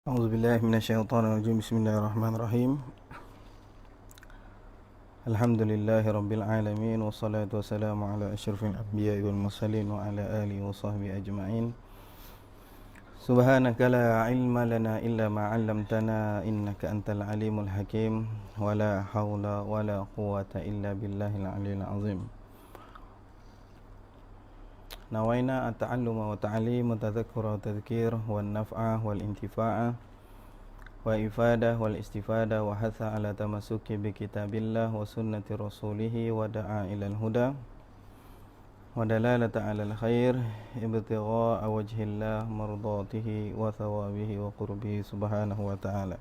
A'udzubillahi minasyaitonirrajim. Bismillahirrahmanirrahim. Alhamdulillahi rabbil alamin, wassalatu wassalamu ala asyrafil anbiya'i wal mursalin wa ala alihi wa sahbihi ajma'in. Subhanaka la ilma lana illa ma 'allamtana innaka antal alimul hakim. Wa la haula wa la quwwata illa billahil aliyyil azim. Nawaina at-ta'alluma wa ta'lim wa tadhakkura wa tadhkir wa an-naf'a wal intifa'a wa ifadah wal istifada wa hatha ala tamasuki bi kitabillah wa sunnati rasulihi wa da'a ilal huda wa dalalata ala al-khair ibtigha'a wajhillah mardatihi wa thawabihi wa qurbihi subhanahu wa ta'ala.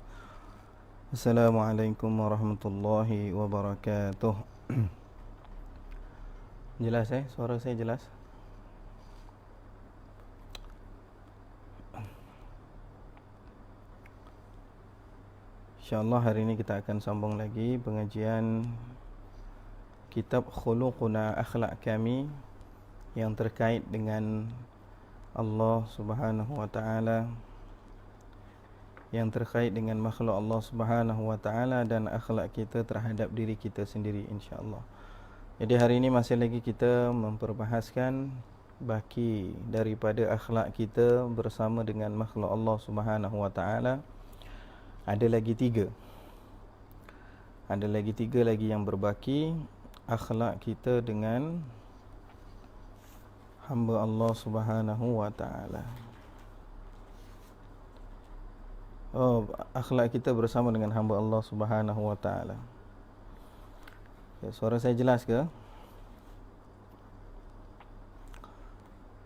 Assalamualaikum warahmatullahi wabarakatuh. Jelas suara saya jelas? InsyaAllah hari ini kita akan sambung lagi pengajian kitab Khuluquna Akhlak Kami yang terkait dengan Allah Subhanahu wa ta'ala, yang terkait dengan makhluk Allah Subhanahu wa ta'ala dan akhlak kita terhadap diri kita sendiri, insyaAllah. Jadi hari ini masih lagi kita memperbahaskan baki daripada akhlak kita bersama dengan makhluk Allah Subhanahu wa ta'ala. Ada lagi tiga lagi yang berbaki, akhlak kita dengan hamba Allah Subhanahu wa ta'ala. Akhlak kita bersama dengan hamba Allah Subhanahu wa ta'ala. Suara saya jelas ke?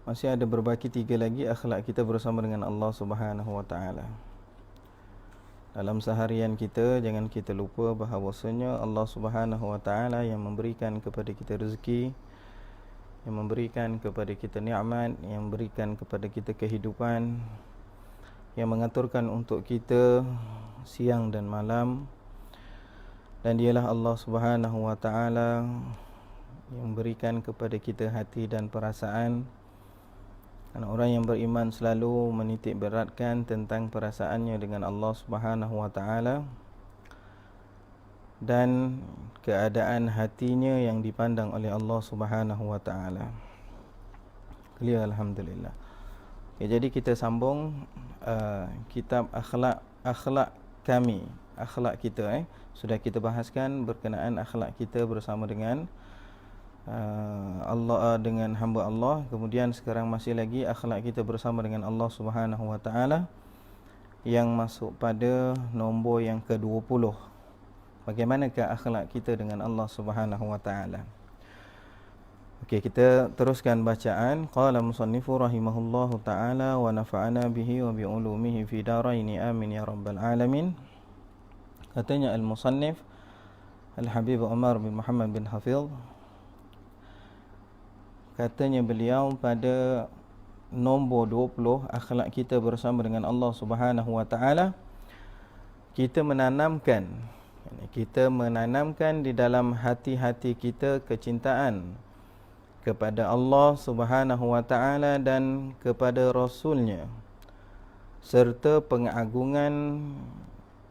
Masih ada berbaki tiga lagi akhlak kita bersama dengan Allah Subhanahu wa ta'ala. Dalam seharian kita, jangan kita lupa bahawasanya Allah Subhanahu wa ta'ala yang memberikan kepada kita rezeki, yang memberikan kepada kita nikmat, yang memberikan kepada kita kehidupan, yang mengaturkan untuk kita siang dan malam. Dan dialah Allah Subhanahu wa ta'ala yang memberikan kepada kita hati dan perasaan. Dan orang yang beriman selalu menitik beratkan tentang perasaannya dengan Allah Subhanahu wa ta'ala dan keadaan hatinya yang dipandang oleh Allah Subhanahu wa ta'ala. Clear, alhamdulillah. Jadi kita sambung kitab akhlak kami, akhlak kita. Sudah kita bahaskan berkenaan akhlak kita bersama dengan Allah, dengan hamba Allah. Kemudian sekarang masih lagi akhlak kita bersama dengan Allah Subhanahu wa ta'ala yang masuk pada nombor yang ke-20. Bagaimanakah akhlak kita dengan Allah Subhanahu wa ta'ala? Okey, kita teruskan bacaan. Qala musannifu rahimahullahu ta'ala wa nafa'ana bihi wa bi'ulumihi fi daraini amin ya rabbal alamin. Katanya al-musannif Al-Habib Umar bin Muhammad bin Hafidh, katanya beliau pada nombor 20, akhlak kita bersama dengan Allah Subhanahu wa ta'ala, kita menanamkan di dalam hati-hati kita kecintaan kepada Allah Subhanahu wa ta'ala dan kepada Rasulnya, serta pengagungan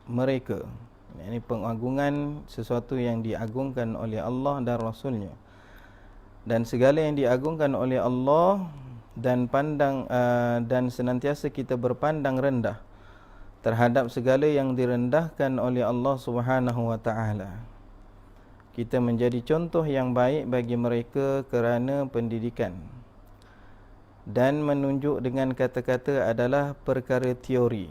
mereka. Ini pengagungan sesuatu yang diagungkan oleh Allah dan Rasulnya, dan segala yang diagungkan oleh Allah dan senantiasa kita berpandang rendah terhadap segala yang direndahkan oleh Allah Subhanahu wa ta'ala. Kita menjadi contoh yang baik bagi mereka kerana pendidikan, dan menunjuk dengan kata-kata adalah perkara teori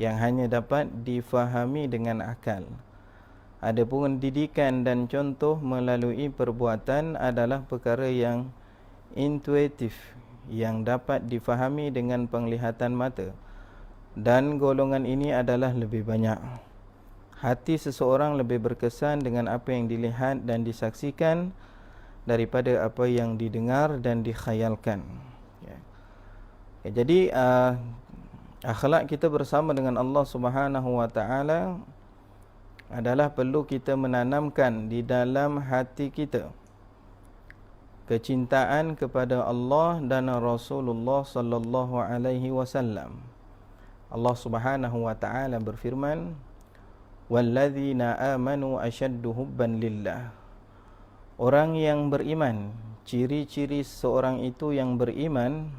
yang hanya dapat difahami dengan akal. Adapun didikan dan contoh melalui perbuatan adalah perkara yang intuitif, yang dapat difahami dengan penglihatan mata, dan golongan ini adalah lebih banyak. Hati seseorang lebih berkesan dengan apa yang dilihat dan disaksikan daripada apa yang didengar dan dikhayalkan. Jadi akhlak kita bersama dengan Allah Subhanahu wa ta'ala adalah perlu kita menanamkan di dalam hati kita kecintaan kepada Allah dan Rasulullah sallallahu alaihi wasallam. Allah Subhanahu wa taala berfirman, walladzina amanu asyaddu hubban lillah. Orang yang beriman, ciri-ciri seorang itu yang beriman,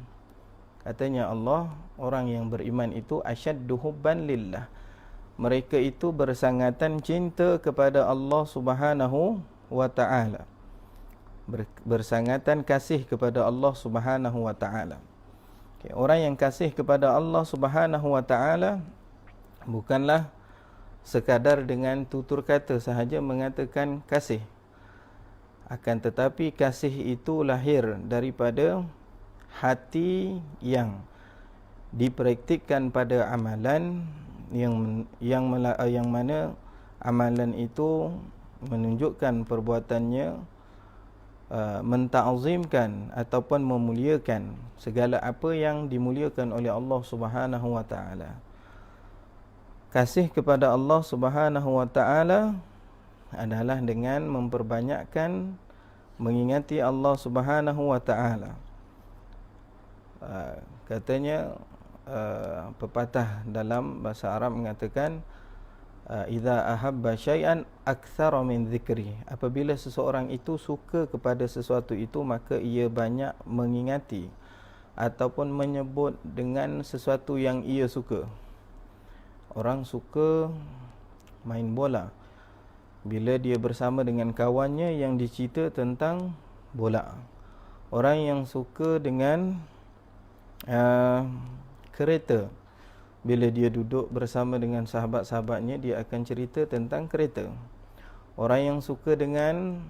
katanya Allah, orang yang beriman itu asyaddu hubban lillah. Mereka itu bersangatan cinta kepada Allah Subhanahu wa taala. Bersangatan kasih kepada Allah Subhanahu wa taala. Orang yang kasih kepada Allah Subhanahu wa taala bukanlah sekadar dengan tutur kata sahaja mengatakan kasih. Akan tetapi kasih itu lahir daripada hati yang dipraktikkan pada amalan yang mana amalan itu menunjukkan perbuatannya menta'zimkan ataupun memuliakan segala apa yang dimuliakan oleh Allah Subhanahu wa taala. Kasih kepada Allah Subhanahu wa taala adalah dengan memperbanyakkan mengingati Allah Subhanahu wa taala. Katanya pepatah dalam bahasa Arab mengatakan, idza ahabba syai'an aktsara min dzikri. Apabila seseorang itu suka kepada sesuatu itu, maka ia banyak mengingati ataupun menyebut dengan sesuatu yang ia suka. Orang suka main bola, bila dia bersama dengan kawannya yang dicerita tentang bola. Orang yang suka dengan kereta, bila dia duduk bersama dengan sahabat-sahabatnya, dia akan cerita tentang kereta. Orang yang suka dengan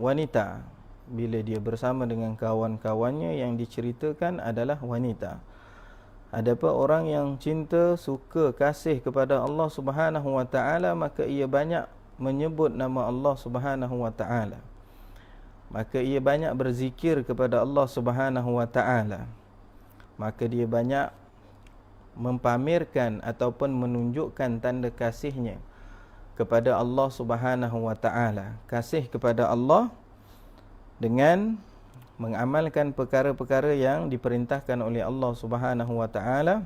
wanita, bila dia bersama dengan kawan-kawannya, yang diceritakan adalah wanita. Adapun orang yang cinta, suka, kasih kepada Allah Subhanahu wa taala, maka ia banyak menyebut nama Allah Subhanahu wa taala. Maka ia banyak berzikir kepada Allah Subhanahu wa taala. Maka dia banyak mempamerkan ataupun menunjukkan tanda kasihnya kepada Allah Subhanahu wa taala. Kasih kepada Allah dengan mengamalkan perkara-perkara yang diperintahkan oleh Allah Subhanahu wa taala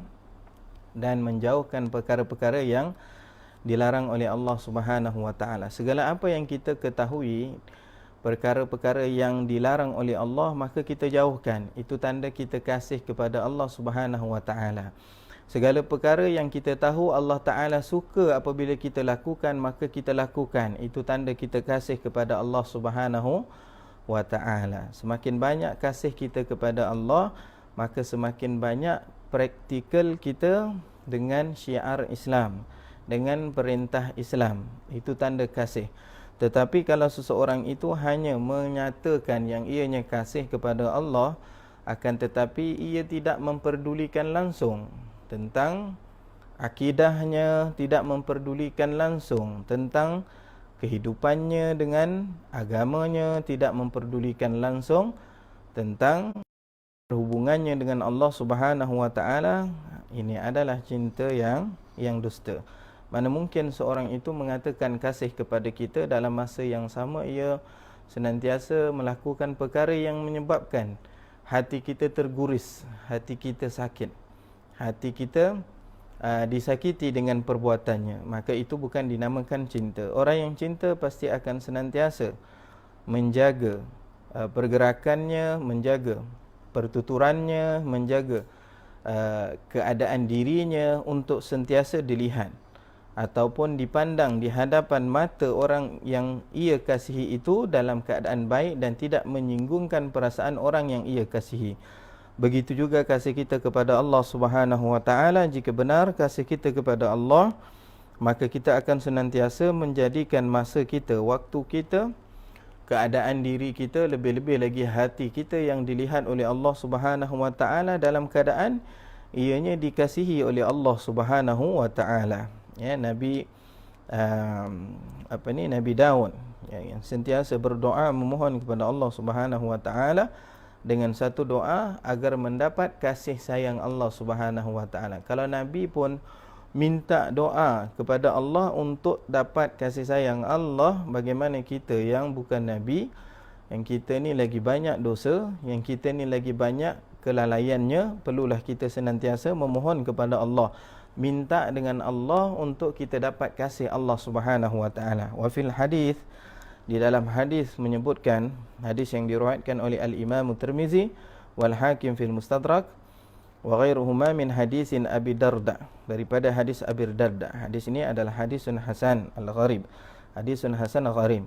dan menjauhkan perkara-perkara yang dilarang oleh Allah Subhanahu wa taala. Segala apa yang kita ketahui perkara-perkara yang dilarang oleh Allah, maka kita jauhkan. Itu tanda kita kasih kepada Allah Subhanahu wa taala. Segala perkara yang kita tahu Allah Ta'ala suka apabila kita lakukan, maka kita lakukan. Itu tanda kita kasih kepada Allah Subhanahu wa ta'ala. Semakin banyak kasih kita kepada Allah, maka semakin banyak praktikal kita dengan syiar Islam, dengan perintah Islam. Itu tanda kasih. Tetapi kalau seseorang itu hanya menyatakan yang ianya kasih kepada Allah, akan tetapi ia tidak memperdulikan langsung tentang akidahnya, tidak memperdulikan langsung tentang kehidupannya dengan agamanya, tidak memperdulikan langsung tentang hubungannya dengan Allah Subhanahu wa taala, ini adalah cinta yang dusta. Mana mungkin seorang itu mengatakan kasih kepada kita dalam masa yang sama ia senantiasa melakukan perkara yang menyebabkan hati kita terguris, hati kita sakit, hati kita disakiti dengan perbuatannya. Maka itu bukan dinamakan cinta. Orang yang cinta pasti akan senantiasa menjaga pergerakannya, menjaga pertuturannya, menjaga keadaan dirinya untuk sentiasa dilihat ataupun dipandang di hadapan mata orang yang ia kasihi itu dalam keadaan baik dan tidak menyinggungkan perasaan orang yang ia kasihi. Begitu juga kasih kita kepada Allah Subhanahu wa taala. Jika benar kasih kita kepada Allah, maka kita akan senantiasa menjadikan masa kita, waktu kita, keadaan diri kita, lebih-lebih lagi hati kita yang dilihat oleh Allah Subhanahu wa taala dalam keadaan ianya dikasihi oleh Allah Subhanahu wa taala. Ya, Nabi Nabi Daud yang sentiasa berdoa memohon kepada Allah Subhanahu wa taala dengan satu doa agar mendapat kasih sayang Allah Subhanahu wa taala. Kalau Nabi pun minta doa kepada Allah untuk dapat kasih sayang Allah, bagaimana kita yang bukan Nabi, yang kita ni lagi banyak dosa, yang kita ni lagi banyak kelalaiannya, perlulah kita senantiasa memohon kepada Allah minta dengan Allah untuk kita dapat kasih Allah Subhanahu wa taala. Wa fil hadis, di dalam hadis menyebutkan, hadis yang diriwayatkan oleh Al-Imam Tirmizi wal Hakim fil Mustadrak wa ghairuhuma min hadisin Abi Darda, daripada hadis Abi Darda. Hadis ini adalah hadisun hasan al-gharib, hadisun hasan al-gharib.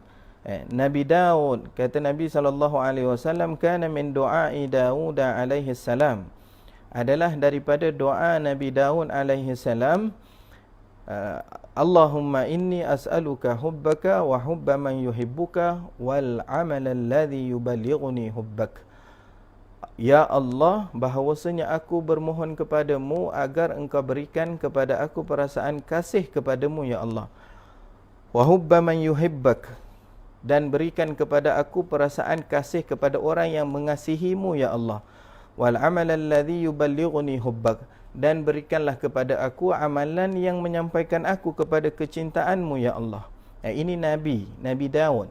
Nabi Daud, kata Nabi SAW, kana min du'ai Daud alaihi salam, adalah daripada doa Nabi Daud alaihi salam, Allahumma inni as'aluka hubbaka wa hubba man yuhibbuka wal amal alladhi yuballighuni hubbak. Ya Allah, bahawasanya aku bermohon kepadamu agar engkau berikan kepada aku perasaan kasih kepadamu, ya Allah. Wa hubba man yuhibbak, dan berikan kepada aku perasaan kasih kepada orang yang mengasihimu, ya Allah. Wal amal alladhi yuballighuni hubbak, dan berikanlah kepada aku amalan yang menyampaikan aku kepada kecintaanmu, ya Allah. Ini Nabi Daud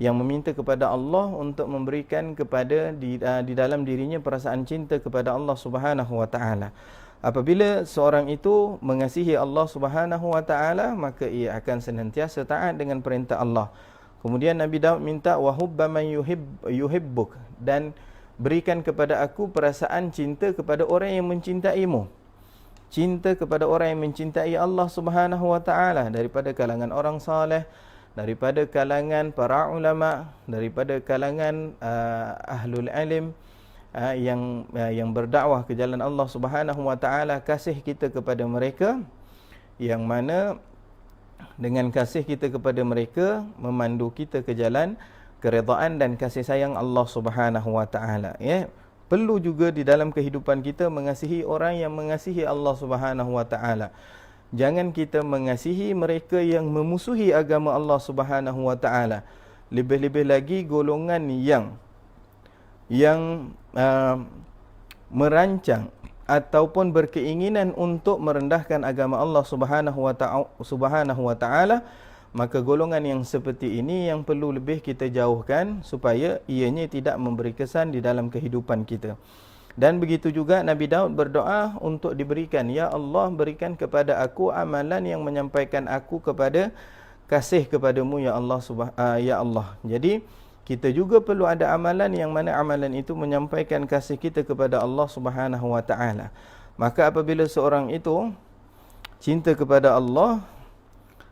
yang meminta kepada Allah untuk memberikan kepada di dalam dirinya perasaan cinta kepada Allah Subhanahu wa taala. Apabila seorang itu mengasihi Allah Subhanahu wa taala, maka ia akan senantiasa taat dengan perintah Allah. Kemudian Nabi Daud minta wa hubba man yuhibbuk, dan berikan kepada aku perasaan cinta kepada orang yang mencintaimu. Cinta kepada orang yang mencintai Allah Subhanahu wa taala, daripada kalangan orang saleh, daripada kalangan para ulama, daripada kalangan ahlul ilm yang berdakwah ke jalan Allah Subhanahu wa taala. Kasih kita kepada mereka, yang mana dengan kasih kita kepada mereka memandu kita ke jalan keredaan dan kasih sayang Allah Subhanahu wa taala, ya. Perlu juga di dalam kehidupan kita mengasihi orang yang mengasihi Allah Subhanahu wa taala. Jangan kita mengasihi mereka yang memusuhi agama Allah Subhanahu wa taala. Lebih-lebih lagi golongan yang merancang ataupun berkeinginan untuk merendahkan agama Allah Subhanahu wa taala, maka golongan yang seperti ini yang perlu lebih kita jauhkan supaya ianya tidak memberi kesan di dalam kehidupan kita. Dan begitu juga Nabi Daud berdoa untuk diberikan, ya Allah, berikan kepada aku amalan yang menyampaikan aku kepada kasih kepadamu, ya Allah ya Allah. Jadi kita juga perlu ada amalan yang mana amalan itu menyampaikan kasih kita kepada Allah Subhanahu wa taala. Maka apabila seorang itu cinta kepada Allah,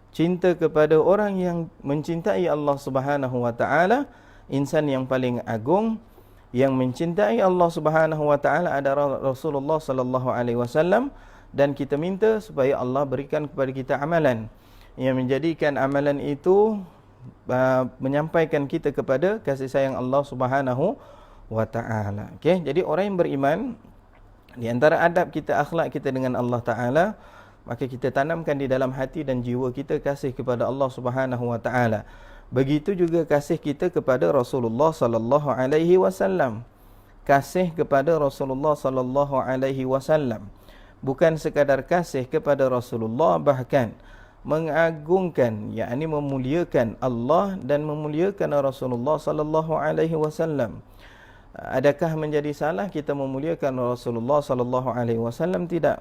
cinta kepada orang yang mencintai Allah Subhanahu wa taala, insan yang paling agung yang mencintai Allah Subhanahu wa taala adalah Rasulullah sallallahu alaihi wasallam, dan kita minta supaya Allah berikan kepada kita amalan yang menjadikan amalan itu menyampaikan kita kepada kasih sayang Allah Subhanahu wa taala. Okey, jadi orang yang beriman, di antara adab kita, akhlak kita dengan Allah taala, maka kita tanamkan di dalam hati dan jiwa kita kasih kepada Allah Subhanahu wa taala. Begitu juga kasih kita kepada Rasulullah sallallahu alaihi wasallam. Kasih kepada Rasulullah sallallahu alaihi wasallam bukan sekadar kasih kepada Rasulullah, bahkan mengagungkan, yakni memuliakan Allah dan memuliakan Rasulullah sallallahu alaihi wasallam. Adakah menjadi salah kita memuliakan Rasulullah sallallahu alaihi wasallam? Tidak.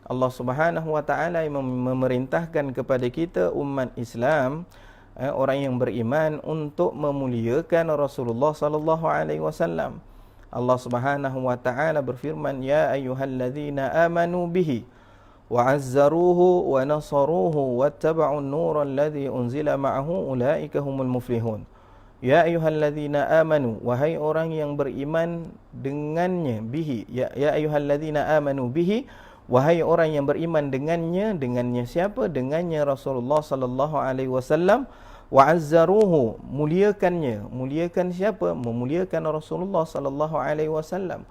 Allah Subhanahu wa taala yang memerintahkan kepada kita umat Islam, orang yang beriman, untuk memuliakan Rasulullah sallallahu alaihi wasallam. Allah Subhanahu wa taala berfirman, ya ayyuhalladzina amanu bihi wa'azzaruhu wa nasaruhu wattaba'un nura alladhi unzila ma'ahu ulaika humul muflihun. Ya ayyuhalladzina amanu, wahai orang yang beriman dengannya, bihi, ya ayyuhalladzina amanu bihi, wahai orang yang beriman dengannya. Dengannya siapa? Dengannya Rasulullah sallallahu alaihi wasallam. Wa'azzaruhu, muliakannya. Muliakan siapa? Memuliakan Rasulullah sallallahu alaihi wasallam.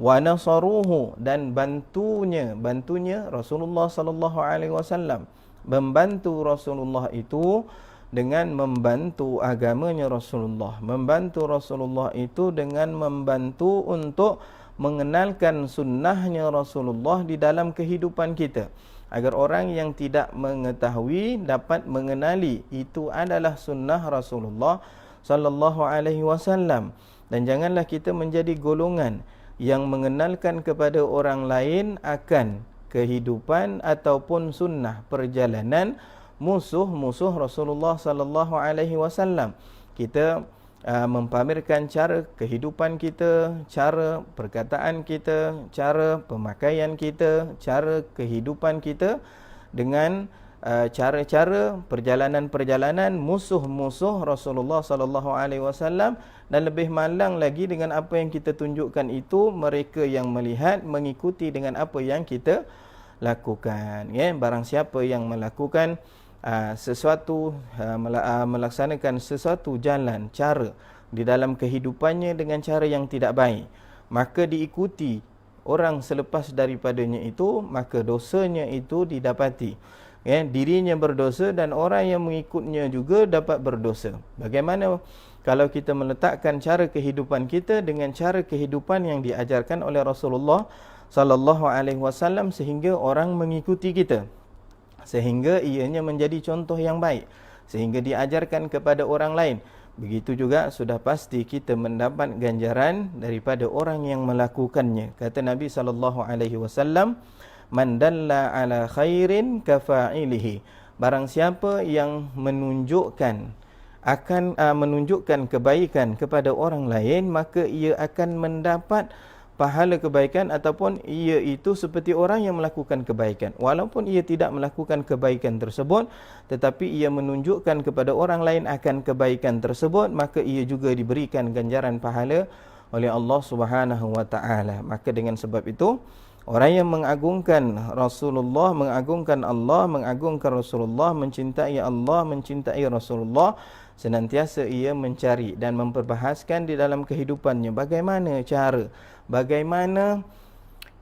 Wa nasaruhu, dan bantunya Rasulullah sallallahu alaihi wasallam. Membantu Rasulullah itu dengan membantu agamanya Rasulullah. Membantu Rasulullah itu dengan membantu untuk mengenalkan sunnahnya Rasulullah di dalam kehidupan kita, agar orang yang tidak mengetahui dapat mengenali itu adalah sunnah Rasulullah sallallahu alaihi wasallam. Dan janganlah kita menjadi golongan yang mengenalkan kepada orang lain akan kehidupan ataupun sunnah perjalanan musuh-musuh Rasulullah sallallahu alaihi wasallam. Kita mempamerkan cara kehidupan kita, cara perkataan kita, cara pemakaian kita, cara kehidupan kita dengan cara-cara perjalanan-perjalanan musuh-musuh Rasulullah sallallahu alaihi wasallam, dan lebih malang lagi dengan apa yang kita tunjukkan itu mereka yang melihat mengikuti dengan apa yang kita lakukan, ya. Barang siapa yang melakukan sesuatu, melaksanakan sesuatu jalan, cara di dalam kehidupannya dengan cara yang tidak baik, maka diikuti orang selepas daripadanya itu, maka dosanya itu didapati, ya. Dirinya berdosa dan orang yang mengikutnya juga dapat berdosa. Bagaimana kalau kita meletakkan cara kehidupan kita dengan cara kehidupan yang diajarkan oleh Rasulullah sallallahu alaihi wasallam sehingga orang mengikuti kita, sehingga ianya menjadi contoh yang baik, sehingga diajarkan kepada orang lain. Begitu juga sudah pasti kita mendapat ganjaran daripada orang yang melakukannya. Kata Nabi sallallahu alaihi wasallam, "Man dalla ala khairin kafa'ilihi." Barang siapa yang menunjukkan kebaikan kepada orang lain, maka ia akan mendapat pahala kebaikan, ataupun ia itu seperti orang yang melakukan kebaikan. Walaupun ia tidak melakukan kebaikan tersebut, tetapi ia menunjukkan kepada orang lain akan kebaikan tersebut, maka ia juga diberikan ganjaran pahala oleh Allah Subhanahu wa taala. Maka dengan sebab itu, orang yang mengagungkan Rasulullah, mengagungkan Allah, mengagungkan Rasulullah, mencintai Allah, mencintai Rasulullah, senantiasa ia mencari dan memperbahaskan di dalam kehidupannya bagaimana cara, bagaimana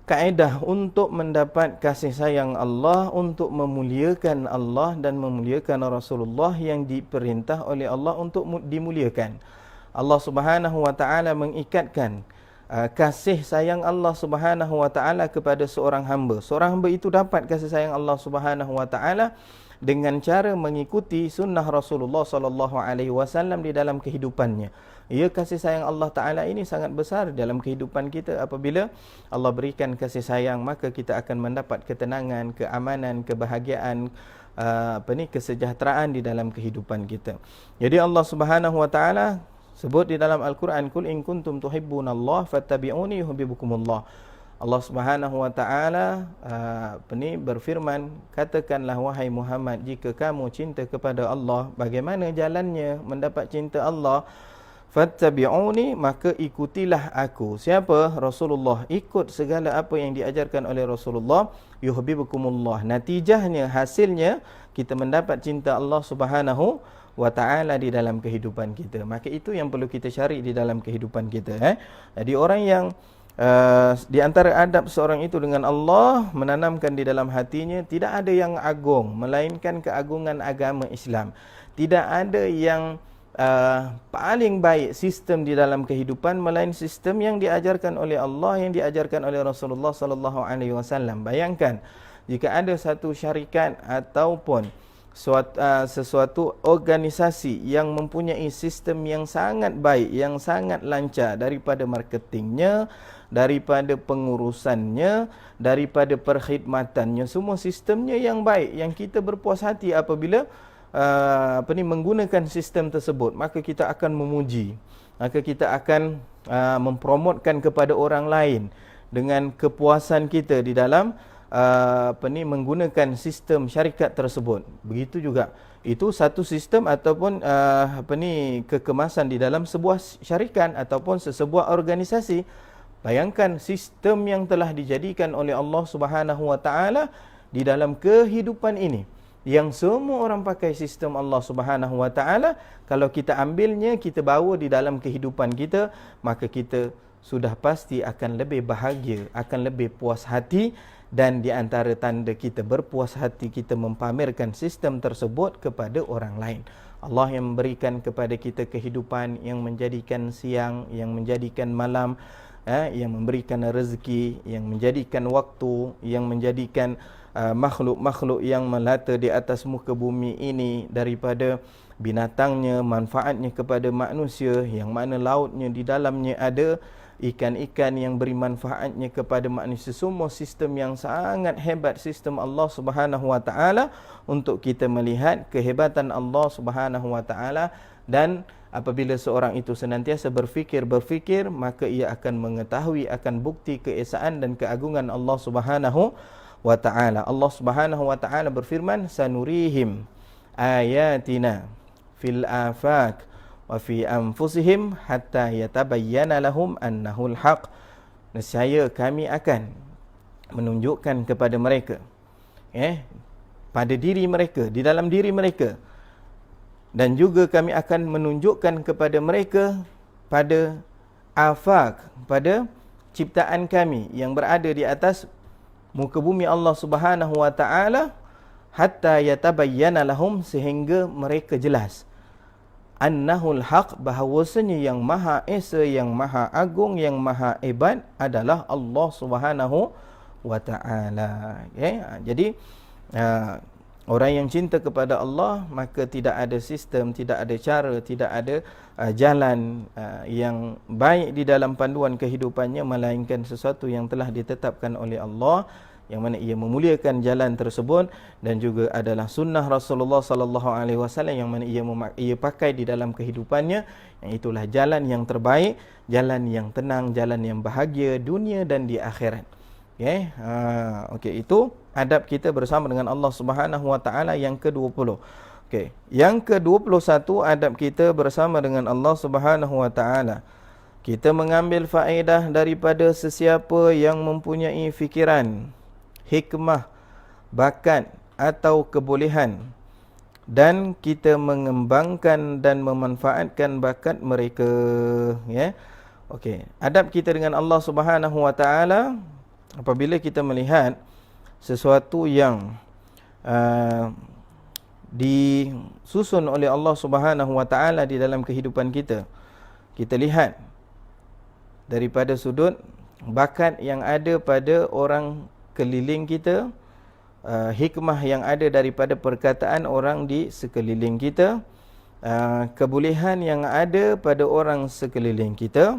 kaedah untuk mendapat kasih sayang Allah, untuk memuliakan Allah dan memuliakan Rasulullah yang diperintah oleh Allah untuk dimuliakan. Allah Subhanahu wa taala mengikatkan kasih sayang Allah Subhanahu wa taala kepada seorang hamba. Seorang hamba itu dapat kasih sayang Allah Subhanahu wa taala dengan cara mengikuti sunnah Rasulullah sallallahu alaihi wasallam di dalam kehidupannya. Ya, kasih sayang Allah taala ini sangat besar dalam kehidupan kita. Apabila Allah berikan kasih sayang, maka kita akan mendapat ketenangan, keamanan, kebahagiaan, kesejahteraan di dalam kehidupan kita. Jadi Allah Subhanahu wa taala sebut di dalam Al-Quran, "Qul in kuntum tuhibbunallah fattabi'uni yuhibbukumullah." Allah Subhanahu wa taala berfirman, katakanlah wahai Muhammad, jika kamu cinta kepada Allah, bagaimana jalannya mendapat cinta Allah? Fattabi'uni, maka ikutilah aku. Siapa? Rasulullah. Ikut segala apa yang diajarkan oleh Rasulullah, yuhibbukumullah. Natijahnya, hasilnya, kita mendapat cinta Allah Subhanahu wa ta'ala di dalam kehidupan kita. Maka itu yang perlu kita cari di dalam kehidupan kita. Jadi orang yang di antara adab seorang itu dengan Allah, menanamkan di dalam hatinya tidak ada yang agung melainkan keagungan agama Islam. Tidak ada yang paling baik sistem di dalam kehidupan melainkan sistem yang diajarkan oleh Allah, yang diajarkan oleh Rasulullah sallallahu alaihi wasallam. Bayangkan jika ada satu syarikat ataupun sesuatu organisasi yang mempunyai sistem yang sangat baik, yang sangat lancar, daripada marketingnya, daripada pengurusannya, daripada perkhidmatannya, semua sistemnya yang baik, yang kita berpuas hati apabila menggunakan sistem tersebut, maka kita akan memuji, maka kita akan mempromotkan kepada orang lain dengan kepuasan kita di dalam menggunakan sistem syarikat tersebut. Begitu juga, itu satu sistem ataupun kekemasan di dalam sebuah syarikat ataupun sebuah organisasi. Bayangkan sistem yang telah dijadikan oleh Allah Subhanahu wa taala di dalam kehidupan ini, yang semua orang pakai sistem Allah Subhanahu wa taala. Kalau kita ambilnya, kita bawa di dalam kehidupan kita, maka kita sudah pasti akan lebih bahagia, akan lebih puas hati. Dan di antara tanda kita berpuas hati, kita mempamerkan sistem tersebut kepada orang lain. Allah yang memberikan kepada kita kehidupan, yang menjadikan siang, yang menjadikan malam, yang memberikan rezeki, yang menjadikan waktu, yang menjadikan makhluk-makhluk yang melata di atas muka bumi ini, daripada binatangnya, manfaatnya kepada manusia, yang mana lautnya di dalamnya ada ikan-ikan yang beri manfaatnya kepada manusia. Semua sistem yang sangat hebat, sistem Allah Subhanahu Wa Taala, untuk kita melihat kehebatan Allah Subhanahu Wa Taala. Dan apabila seorang itu senantiasa berfikir, maka ia akan mengetahui akan bukti keesaan dan keagungan Allah Subhanahu Wa Taala. Allah Subhanahu Wa Taala berfirman, sanurihim ayatina fil afaq wa fi anfusihim hatta yatabayyana lahum annahul haq. Nescaya kami akan menunjukkan kepada mereka, pada diri mereka, di dalam diri mereka, dan juga kami akan menunjukkan kepada mereka pada afaq, pada ciptaan kami yang berada di atas muka bumi Allah Subhanahu Wa Taala, hatta yatabayyana lahum, sehingga mereka jelas, annahul haq, bahawasanya yang maha esa, yang maha agung, yang maha hebat adalah Allah Subhanahu Wa Taala. Jadi orang yang cinta kepada Allah, maka tidak ada sistem, tidak ada cara, tidak ada jalan yang baik di dalam panduan kehidupannya, melainkan sesuatu yang telah ditetapkan oleh Allah, yang mana ia memuliakan jalan tersebut, dan juga adalah sunnah Rasulullah sallallahu alaihi wasallam yang mana ia pakai di dalam kehidupannya, yang itulah jalan yang terbaik, jalan yang tenang, jalan yang bahagia dunia dan di akhirat. Okey, itu adab kita bersama dengan Allah Subhanahu Wa Taala yang ke-20. Okey, yang ke-21 adab kita bersama dengan Allah Subhanahu Wa Taala. Kita mengambil faedah daripada sesiapa yang mempunyai fikiran, hikmah, bakat atau kebolehan, dan kita mengembangkan dan memanfaatkan bakat mereka. Okey, adab kita dengan Allah Subhanahu Wa Taala, apabila kita melihat sesuatu yang disusun oleh Allah Subhanahu Wa Taala di dalam kehidupan kita, kita lihat daripada sudut bakat yang ada pada orang keliling kita, hikmah yang ada daripada perkataan orang di sekeliling kita, kebolehan yang ada pada orang sekeliling kita,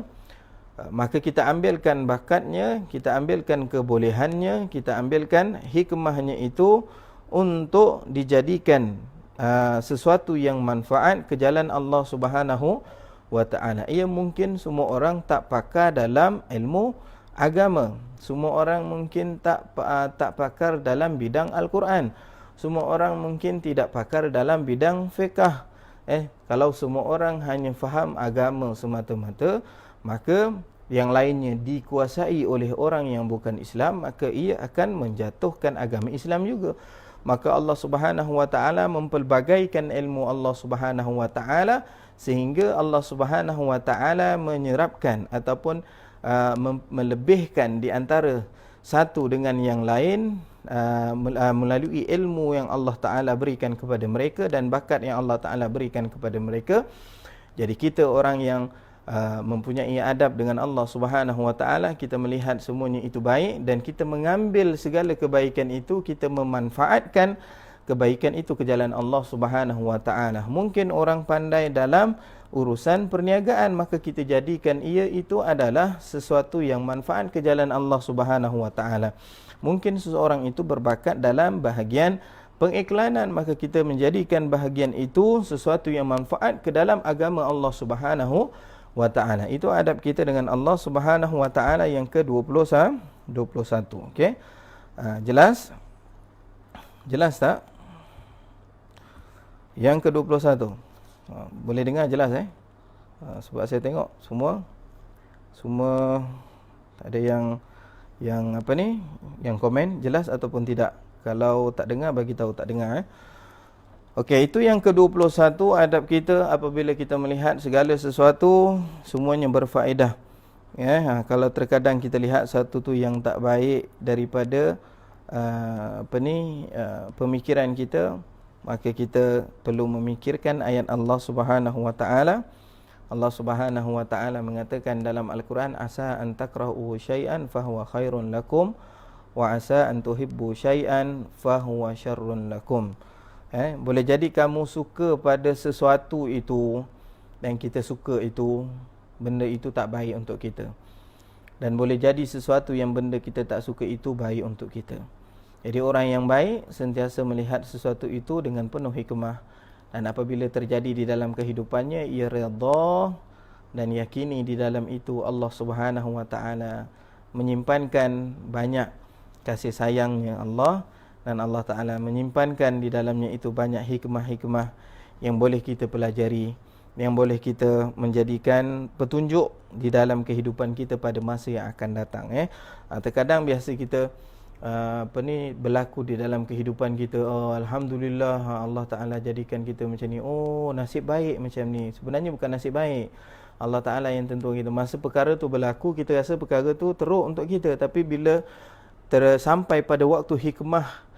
maka kita ambilkan bakatnya, kita ambilkan kebolehannya, kita ambilkan hikmahnya itu untuk dijadikan sesuatu yang manfaat ke jalan Allah Subhanahu Wa Taala. Ia mungkin semua orang tak pakar dalam ilmu agama. Semua orang mungkin tak pakar dalam bidang Al-Quran. Semua orang mungkin tidak pakar dalam bidang fiqh. Kalau semua orang hanya faham agama semata-mata, maka yang lainnya dikuasai oleh orang yang bukan Islam, maka ia akan menjatuhkan agama Islam juga. Maka Allah Subhanahu Wa Taala mempelbagaikan ilmu Allah Subhanahu Wa Taala, sehingga Allah Subhanahu Wa Taala menyerapkan ataupun melebihkan di antara satu dengan yang lain melalui ilmu yang Allah Ta'ala berikan kepada mereka dan bakat yang Allah Ta'ala berikan kepada mereka. Jadi kita orang yang mempunyai adab dengan Allah Subhanahu Wa Ta'ala, kita melihat semuanya itu baik dan kita mengambil segala kebaikan itu, kita memanfaatkan kebaikan itu ke jalan Allah Subhanahu Wa Ta'ala. Mungkin orang pandai dalam urusan perniagaan, maka kita jadikan ia itu adalah sesuatu yang manfaat ke jalan Allah Subhanahu Wa Ta'ala. Mungkin seseorang itu berbakat dalam bahagian pengiklanan, maka kita menjadikan bahagian itu sesuatu yang manfaat ke dalam agama Allah Subhanahu Wa Ta'ala. Itu adab kita dengan Allah Subhanahu Wa Ta'ala yang ke-21. Okey. Jelas? Jelas tak? Yang ke-21. Boleh dengar jelas sebab saya tengok semua tak ada yang apa ni, yang komen jelas ataupun tidak. Kalau tak dengar, bagi tahu tak dengar. Okey, itu yang ke-21 adab kita apabila kita melihat segala sesuatu semuanya berfaedah. Kalau terkadang kita lihat satu tu yang tak baik daripada pemikiran kita, maka kita perlu memikirkan ayat Allah Subhanahu Wa Ta'ala. Allah Subhanahu Wa Ta'ala mengatakan dalam Al-Quran, asa an takrahu syai'an fahuwa khairun lakum wa asa an tuhibbu syai'an fahuwa syarrun lakum. Boleh jadi kamu suka pada sesuatu itu dan kita suka itu, benda itu tak baik untuk kita. dan boleh jadi sesuatu yang benda kita tak suka itu baik untuk kita. Jadi orang yang baik sentiasa melihat sesuatu itu dengan penuh hikmah, dan apabila terjadi di dalam kehidupannya ia redha dan yakini di dalam itu Allah Subhanahu wa taala menyimpankan banyak kasih sayangnya Allah, dan Allah taala menyimpankan di dalamnya itu banyak hikmah-hikmah yang boleh kita pelajari, yang boleh kita menjadikan petunjuk di dalam kehidupan kita pada masa yang akan datang. Terkadang biasa kita berlaku di dalam kehidupan kita, oh alhamdulillah Allah Taala jadikan kita macam ni, oh nasib baik macam ni. Sebenarnya bukan nasib baik, Allah Taala yang tentu kita. Masa perkara tu berlaku kita rasa perkara tu teruk untuk kita, tapi bila sampai pada waktu hikmah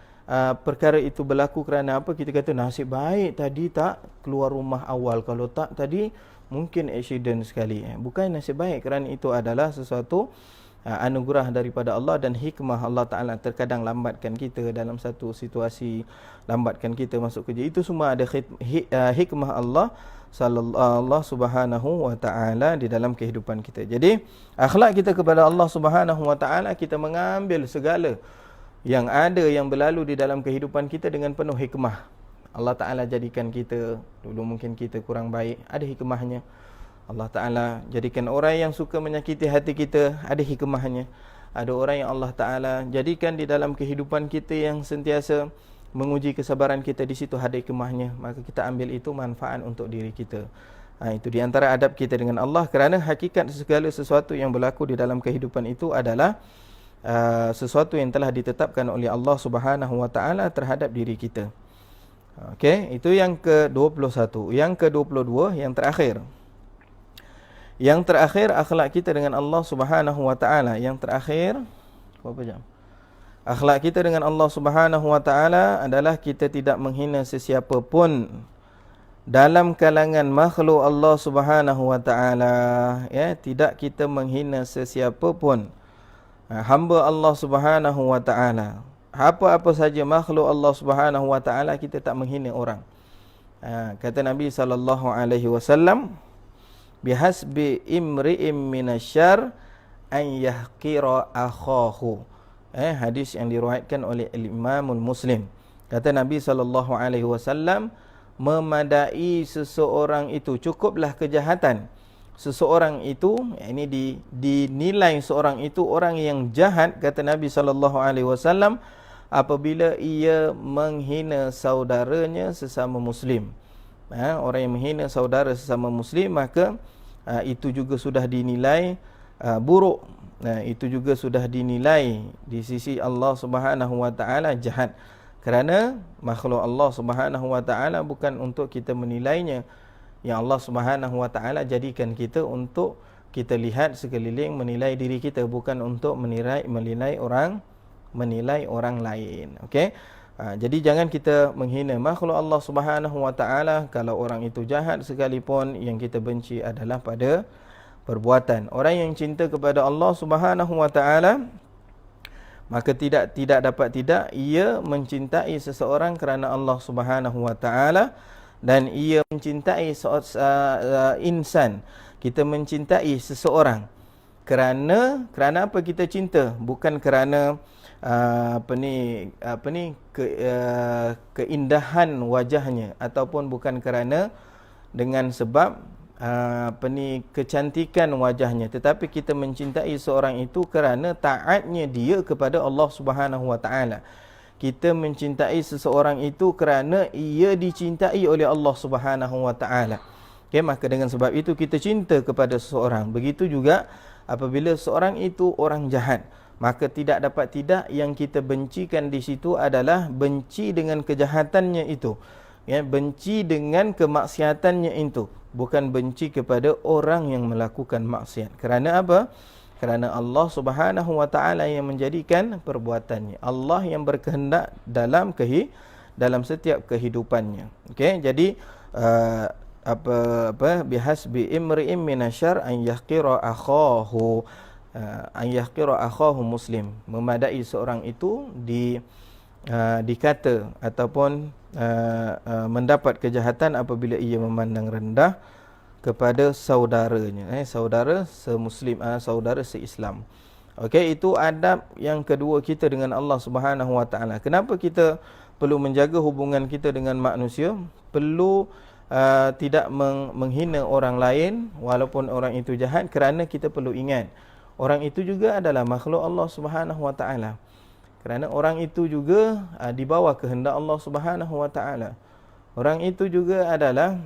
perkara itu berlaku kerana apa, kita kata nasib baik tadi tak keluar rumah awal, kalau tak tadi mungkin accident sekali. Bukan nasib baik, kerana itu adalah sesuatu anugerah daripada Allah dan hikmah Allah Ta'ala. Terkadang lambatkan kita dalam satu situasi, lambatkan kita masuk kerja, itu semua ada hikmah Allah Subhanahu wa ta'ala di dalam kehidupan kita. Jadi akhlak kita kepada Allah Subhanahu wa ta'ala, kita mengambil segala yang ada yang berlalu di dalam kehidupan kita dengan penuh hikmah. Allah Ta'ala jadikan kita, dulu mungkin kita kurang baik, ada hikmahnya. Allah Ta'ala jadikan orang yang suka menyakiti hati kita, ada hikmahnya. Ada orang yang Allah Ta'ala jadikan di dalam kehidupan kita yang sentiasa menguji kesabaran kita, di situ ada hikmahnya. Maka kita ambil itu manfaat untuk diri kita. Itu di antara adab kita dengan Allah, kerana hakikat segala sesuatu yang berlaku di dalam kehidupan itu adalah sesuatu yang telah ditetapkan oleh Allah Subhanahu wa ta'ala terhadap diri kita. Okey, itu yang ke-21. Yang ke-22, yang terakhir. Yang terakhir, akhlak kita dengan Allah Subhanahu wa ta'ala. Yang terakhir, berapa jam? Akhlak kita dengan Allah Subhanahu wa ta'ala adalah kita tidak menghina sesiapa pun dalam kalangan makhluk Allah Subhanahu wa ta'ala. Tidak kita menghina sesiapa pun hamba Allah Subhanahu wa ta'ala. Apa-apa saja makhluk Allah Subhanahu wa ta'ala, kita tak menghina orang. Kata Nabi sallallahu alaihi wasallam, bihasbi imri'im minasyarr an yahqira akhahu. Hadis yang diriwayatkan oleh Imam Muslim. Kata Nabi sallallahu alaihi wasallam, memadai seseorang itu, cukuplah kejahatan seseorang itu, ini dinilai seorang itu orang yang jahat, kata Nabi sallallahu alaihi wasallam, apabila ia menghina saudaranya sesama muslim. Orang yang menghina saudara sesama muslim, maka itu juga sudah dinilai buruk. Itu juga sudah dinilai di sisi Allah Subhanahu wa taala jahat. Kerana makhluk Allah Subhanahu wa taala bukan untuk kita menilainya. Yang Allah Subhanahu wa taala jadikan kita untuk kita lihat sekeliling, menilai diri kita, bukan untuk menilai orang lain. Okey? Jadi jangan kita menghina makhluk Allah Subhanahu wa taala. Kalau orang itu jahat sekalipun, yang kita benci adalah pada perbuatan. Orang yang cinta kepada Allah Subhanahu wa taala, maka tidak dapat tidak ia mencintai seseorang kerana Allah Subhanahu wa taala, dan ia mencintai insan. Kita mencintai seseorang kerana apa kita cinta? Bukan kerana keindahan wajahnya, ataupun bukan kerana dengan sebab kecantikan wajahnya, tetapi kita mencintai seorang itu kerana taatnya dia kepada Allah Subhanahu wa taala. Kita mencintai seseorang itu kerana ia dicintai oleh Allah Subhanahu wa taala. Okey, maka dengan sebab itu kita cinta kepada seseorang. Begitu juga apabila seorang itu orang jahat, maka tidak dapat tidak yang kita bencikan di situ adalah benci dengan kejahatannya itu. Benci dengan kemaksiatannya itu, bukan benci kepada orang yang melakukan maksiat. Kerana apa? Kerana Allah Subhanahu wa taala yang menjadikan perbuatannya. Allah yang berkehendak dalam setiap kehidupannya. Okey, jadi bihasbi imri'in minasyarr an yahqira akhahu muslim. Memadai seorang itu dikata ataupun mendapat kejahatan apabila ia memandang rendah kepada saudaranya, saudara semuslim, saudara seislam. Okey, itu adab yang kedua kita dengan Allah Subhanahu Wa Taala. Kenapa kita perlu menjaga hubungan kita dengan manusia? Perlu tidak menghina orang lain walaupun orang itu jahat, kerana kita perlu ingat orang itu juga adalah makhluk Allah Subhanahu Wa Taala. Kerana orang itu juga di bawah kehendak Allah Subhanahu Wa Taala. Orang itu juga adalah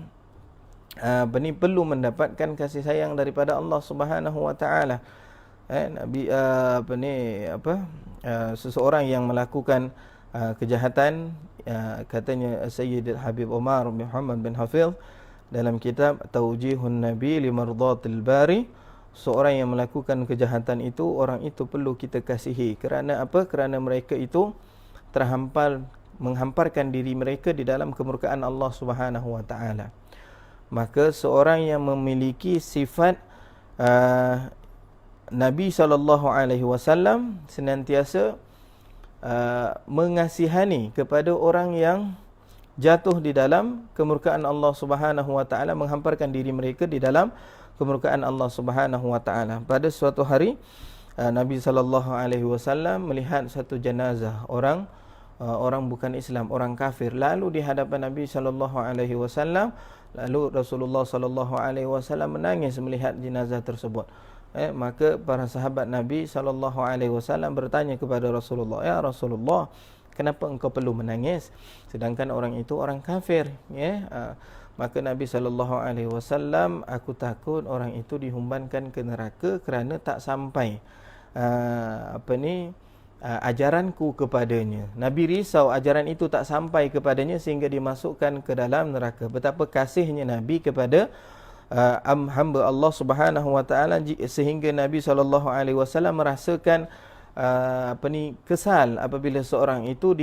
perlu mendapatkan kasih sayang daripada Allah Subhanahu Wa Taala. Nabi seseorang yang melakukan kejahatan, katanya Sayyid Habib Umar bin Muhammad bin Hafidh dalam kitab Tawjihun Nabi li Mardatil Bari, seorang yang melakukan kejahatan itu, orang itu perlu kita kasihi. Kerana apa? Kerana mereka itu menghamparkan diri mereka di dalam kemurkaan Allah Subhanahu Wa Taala. Maka seorang yang memiliki sifat Nabi SAW senantiasa mengasihani kepada orang yang jatuh di dalam kemurkaan Allah Subhanahu Wa Taala, menghamparkan diri mereka di dalam kemurkaan Allah Subhanahu Wa Taala. Pada suatu hari Nabi SAW melihat satu jenazah orang bukan Islam, orang kafir, lalu di hadapan Nabi SAW, lalu Rasulullah SAW menangis melihat jenazah tersebut. Maka para sahabat Nabi SAW bertanya kepada Rasulullah, "Ya Rasulullah, kenapa engkau perlu menangis sedangkan orang itu orang kafir?" Maka Nabi SAW, "Aku takut orang itu dihumbankan ke neraka kerana tak sampai ajaranku kepadanya." Nabi risau ajaran itu tak sampai kepadanya sehingga dimasukkan ke dalam neraka. Betapa kasihnya Nabi kepada hamba Allah Subhanahu Wa Taala, sehingga Nabi SAW merasakan kesal apabila seorang itu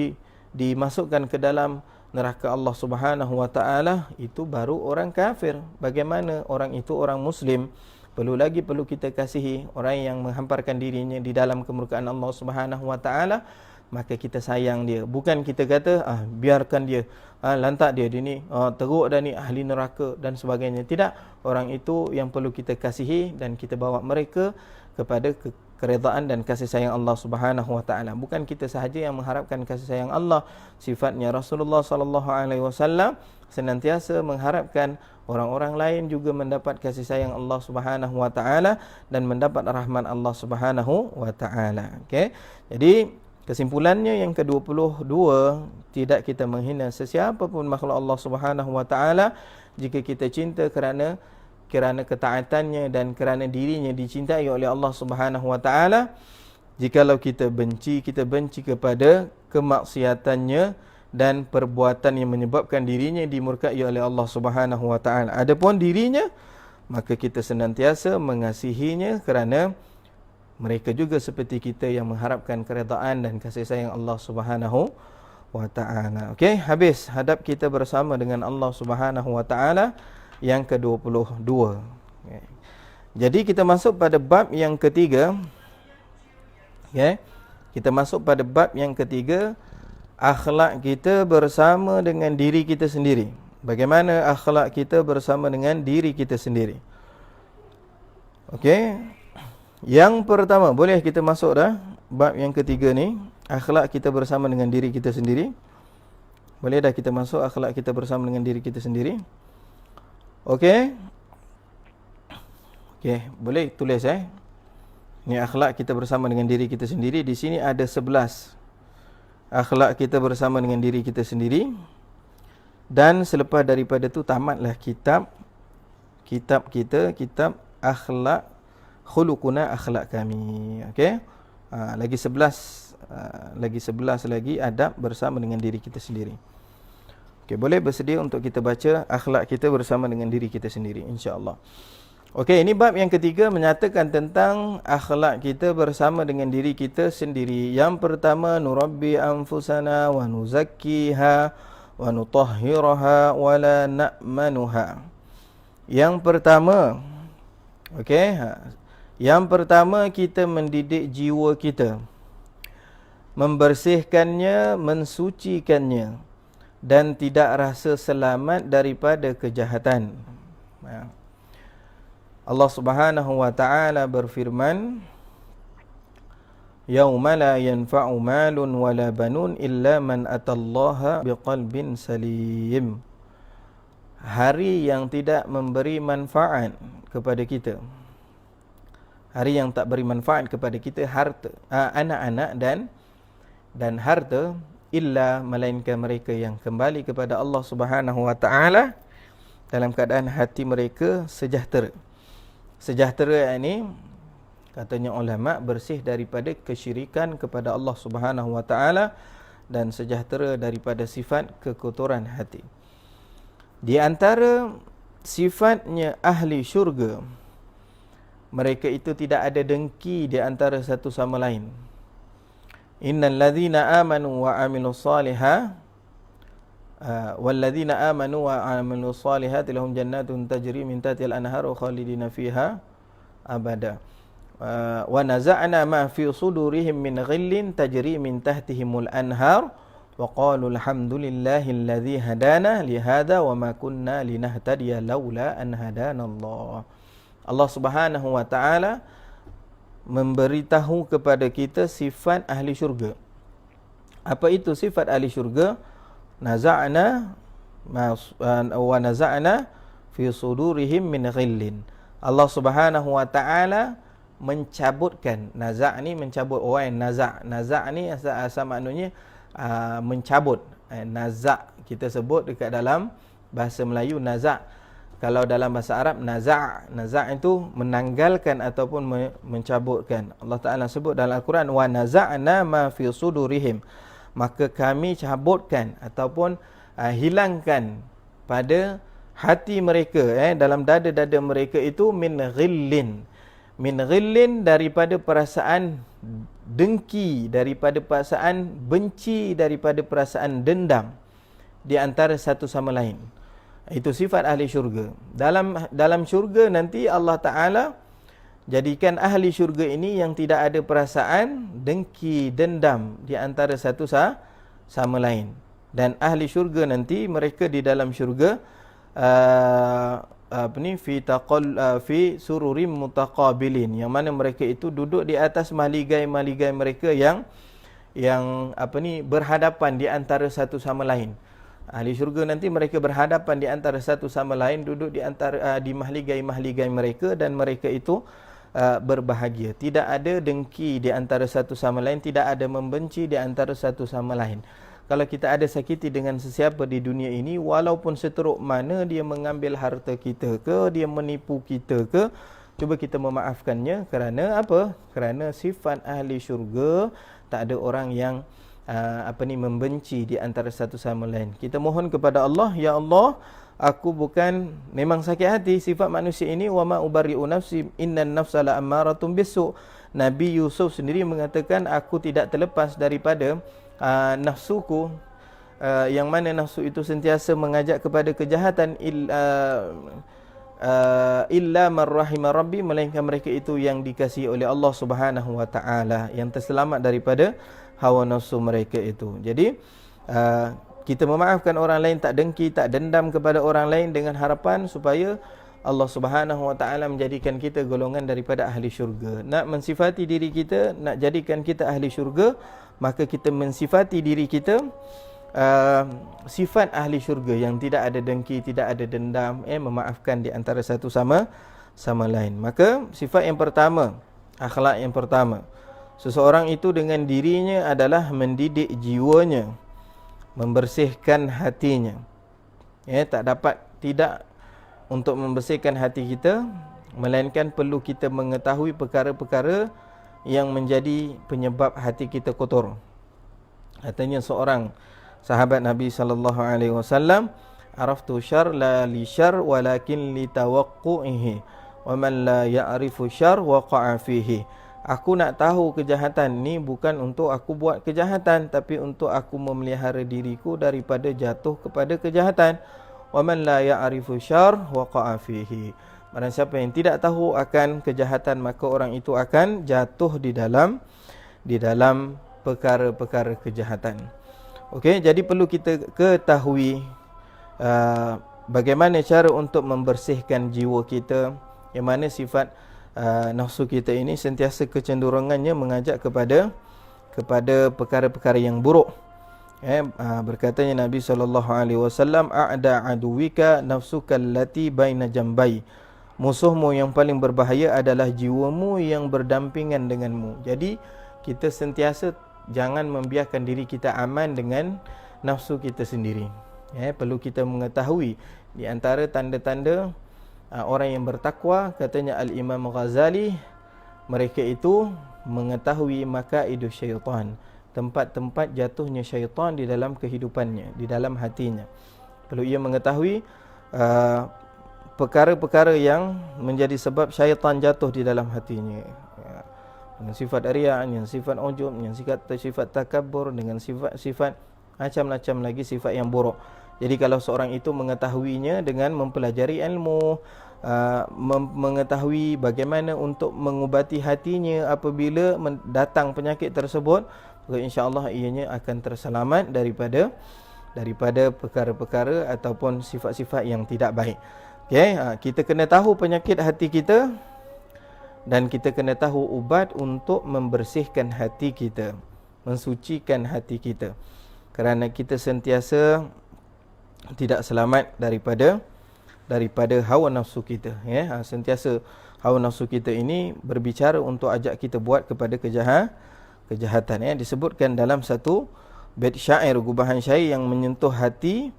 dimasukkan ke dalam neraka Allah Subhanahu Wa Taala. Itu baru orang kafir. Bagaimana orang itu orang muslim? Perlu kita kasihi orang yang menghamparkan dirinya di dalam kemurkaan Allah Subhanahu Wa Taala. Maka kita sayang dia. Bukan kita kata biarkan dia, lantak dia ni teruk dah ni, ahli neraka dan sebagainya. Tidak, orang itu yang perlu kita kasihi dan kita bawa mereka kepada keredaan dan kasih sayang Allah Subhanahu Wa Taala. Bukan kita sahaja yang mengharapkan kasih sayang Allah. Sifatnya Rasulullah SAW senantiasa mengharapkan orang-orang lain juga mendapat kasih sayang Allah Subhanahu Wa Taala dan mendapat rahmat Allah Subhanahu Wa Taala. Okey. Jadi kesimpulannya yang ke-22, tidak kita menghina sesiapa pun makhluk Allah Subhanahu Wa Taala jika kita cinta kerana ketaatannya dan kerana dirinya dicintai oleh Allah Subhanahu Wa Taala. Jikalau kita benci kepada kemaksiatannya dan perbuatan yang menyebabkan dirinya dimurkai oleh Allah Subhanahu Wa Taala. Adapun dirinya, maka kita senantiasa mengasihinya kerana mereka juga seperti kita yang mengharapkan keredaan dan kasih sayang Allah Subhanahu Wa Taala. Okey, habis hadap kita bersama dengan Allah Subhanahu Wa Taala yang ke-22. Okay. Jadi kita masuk pada bab yang ketiga. Okey. Kita masuk pada bab yang ketiga, akhlak kita bersama dengan diri kita sendiri. Bagaimana akhlak kita bersama dengan diri kita sendiri? Okey. Yang pertama, boleh kita masuk dah bab yang ketiga ni, akhlak kita bersama dengan diri kita sendiri. Boleh dah kita masuk akhlak kita bersama dengan diri kita sendiri. Okey. Okey, boleh tulis Ni akhlak kita bersama dengan diri kita sendiri. Di sini ada 11 akhlak kita bersama dengan diri kita sendiri. Dan selepas daripada tu tamatlah kitab kita, kitab akhlak khuluquna akhlak kami. Okey. Lagi 11 lagi adab bersama dengan diri kita sendiri. Okey, boleh bersedia untuk kita baca akhlak kita bersama dengan diri kita sendiri, insya-Allah. Okey, ini bab yang ketiga menyatakan tentang akhlak kita bersama dengan diri kita sendiri. Yang pertama, nurabbi anfusana wa nuzakkiha wa nutahhiraha wa la na'manuha. Yang pertama, okey, yang pertama, kita mendidik jiwa kita, membersihkannya, mensucikannya, dan tidak rasa selamat daripada kejahatan. Allah Subhanahu wa taala berfirman, yauma la yanfa'u malun wala banun illa man atallaha biqalbin salim. Hari yang tidak memberi manfaat kepada kita. Hari yang tak beri manfaat kepada kita harta, anak-anak dan harta, illa melainkan mereka yang kembali kepada Allah Subhanahu wa taala dalam keadaan hati mereka sejahtera. Sejahtera ini katanya ulama bersih daripada kesyirikan kepada Allah Subhanahu wa taala dan sejahtera daripada sifat kekotoran hati. Di antara sifatnya ahli syurga, mereka itu tidak ada dengki di antara satu sama lain. Innal ladzina amanu wa amilus salihah wal ladzina amanu wa amilus salihati lahum jannatun tajri min tahtiha al-anharu khalidina fiha abada. Wa naza'na ma fi sudurihim min ghillin tajri min tahtihimul anhar wa qalu alhamdulillahilladzi hadana li hadza wa ma kunna linahtadiya laula an hadanallah. Allah Subhanahu wa taala memberitahu kepada kita sifat ahli syurga. Apa itu sifat ahli syurga? Naza'na wa naza'na fi sudurihim min ghillin. Allah Subhanahu wa taala mencabutkan. Naza' ni mencabut. Orang naza' ni asal maknanya mencabut. Naza' kita sebut dekat dalam bahasa Melayu naza'. Kalau dalam bahasa Arab naza' itu menanggalkan ataupun mencabutkan. Allah Taala sebut dalam Al-Quran wa naza'na ma fi sudurihim. Maka kami cabutkan ataupun hilangkan pada hati mereka, dalam dada-dada mereka itu min ghillin daripada perasaan dengki, daripada perasaan benci, daripada perasaan dendam di antara satu sama lain. Itu sifat ahli syurga. Dalam syurga nanti Allah Ta'ala jadikan ahli syurga ini yang tidak ada perasaan dengki, dendam di antara satu sama lain. Dan ahli syurga nanti mereka di dalam syurga fi sururim mutaqabilin, yang mana mereka itu duduk di atas maligai-maligai mereka yang berhadapan di antara satu sama lain. Ahli syurga nanti mereka berhadapan di antara satu sama lain, duduk di antara di mahligai-mahligai mereka, dan mereka itu berbahagia. Tidak ada dengki di antara satu sama lain, tidak ada membenci di antara satu sama lain. Kalau kita ada sakiti dengan sesiapa di dunia ini, walaupun seteruk mana dia mengambil harta kita ke, dia menipu kita ke, cuba kita memaafkannya. Kerana apa? Kerana sifat ahli syurga tak ada orang yang membenci di antara satu sama lain. Kita mohon kepada Allah, ya Allah, aku bukan, memang sakit hati sifat manusia ini, wa ma ubarri'u nafsi innan nafsa la ammaratun bisu. Nabi Yusuf sendiri mengatakan, aku tidak terlepas daripada nafsuku, yang mana nafsu itu sentiasa mengajak kepada kejahatan, illa man rahima rabbi, melainkan mereka itu yang dikasihi oleh Allah Subhanahu wa taala, yang terselamat daripada hawa nafsu mereka itu. Jadi kita memaafkan orang lain, tak dengki, tak dendam kepada orang lain, dengan harapan supaya Allah Subhanahu wa taala menjadikan kita golongan daripada ahli syurga. Nak mensifati diri kita, nak jadikan kita ahli syurga, maka kita mensifati diri kita sifat ahli syurga yang tidak ada dengki, tidak ada dendam, memaafkan di antara satu sama lain. Maka sifat yang pertama, akhlak yang pertama, seseorang itu dengan dirinya adalah mendidik jiwanya, membersihkan hatinya. Tidak untuk membersihkan hati kita, melainkan perlu kita mengetahui perkara-perkara yang menjadi penyebab hati kita kotor. Katanya seorang sahabat Nabi sallallahu alaihi wasallam, araftu syarr la li syarr walakin li tawaqqu'ihi wa man la ya'rifu syarr waqa'a fihi. Aku nak tahu kejahatan ni bukan untuk aku buat kejahatan, tapi untuk aku memelihara diriku daripada jatuh kepada kejahatan. Wa man la ya'rifu syarr waqa'a fihi. Barang siapa yang tidak tahu akan kejahatan, maka orang itu akan jatuh di dalam perkara-perkara kejahatan. Okey, jadi perlu kita ketahui bagaimana cara untuk membersihkan jiwa kita, yang mana sifat nafsu kita ini sentiasa kecenderungannya mengajak kepada perkara-perkara yang buruk. Berkatanya Nabi SAW, a'da aduwika nafsuka allati baina jambai. Musuhmu yang paling berbahaya adalah jiwamu yang berdampingan denganmu. Jadi kita sentiasa jangan membiarkan diri kita aman dengan nafsu kita sendiri. Perlu kita mengetahui di antara tanda-tanda orang yang bertakwa, katanya Al-Imam Ghazali, mereka itu mengetahui makaidu syaitan, tempat-tempat jatuhnya syaitan di dalam kehidupannya, di dalam hatinya. Perlu ia mengetahui perkara-perkara yang menjadi sebab syaitan jatuh di dalam hatinya, dengan sifat riya, dengan sifat ujub, dengan sifat takabur, dengan sifat macam-macam lagi sifat yang buruk. Jadi kalau seorang itu mengetahuinya dengan mempelajari ilmu, mengetahui bagaimana untuk mengubati hatinya apabila datang penyakit tersebut, maka insya-Allah ianya akan terselamat daripada perkara-perkara ataupun sifat-sifat yang tidak baik. Okey, kita kena tahu penyakit hati kita dan kita kena tahu ubat untuk membersihkan hati kita, mensucikan hati kita. Kerana kita sentiasa tidak selamat daripada hawa nafsu kita, sentiasa hawa nafsu kita ini berbicara untuk ajak kita buat kepada kejahatan, disebutkan dalam satu bait syair, gubahan syair yang menyentuh hati.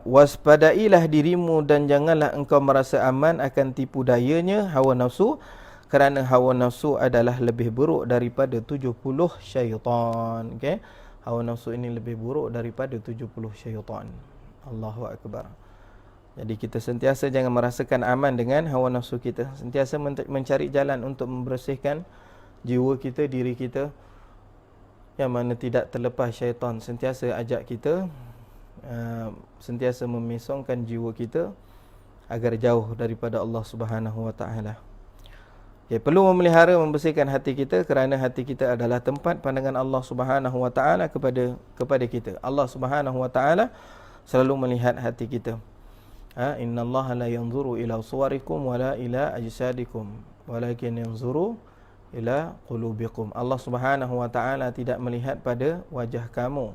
Waspadailah dirimu dan janganlah engkau merasa aman akan tipu dayanya hawa nafsu, kerana hawa nafsu adalah lebih buruk daripada 70 syaitan. Okey, hawa nafsu ini lebih buruk daripada 70 syaitan. Allahu akbar. Jadi kita sentiasa jangan merasakan aman dengan hawa nafsu kita, sentiasa mencari jalan untuk membersihkan jiwa kita, diri kita, yang mana tidak terlepas syaitan sentiasa ajak kita, sentiasa memesongkan jiwa kita agar jauh daripada Allah Subhanahu wa taala. Perlu memelihara, membersihkan hati kita, kerana hati kita adalah tempat pandangan Allah Subhanahu wa taala kepada kita. Allah Subhanahu wa taala selalu melihat hati kita. Innallaha la yanzuru ila suwarikum wala ila ajsadikum walakin yanzuru ila qulubikum. Allah Subhanahu wa taala tidak melihat pada wajah kamu.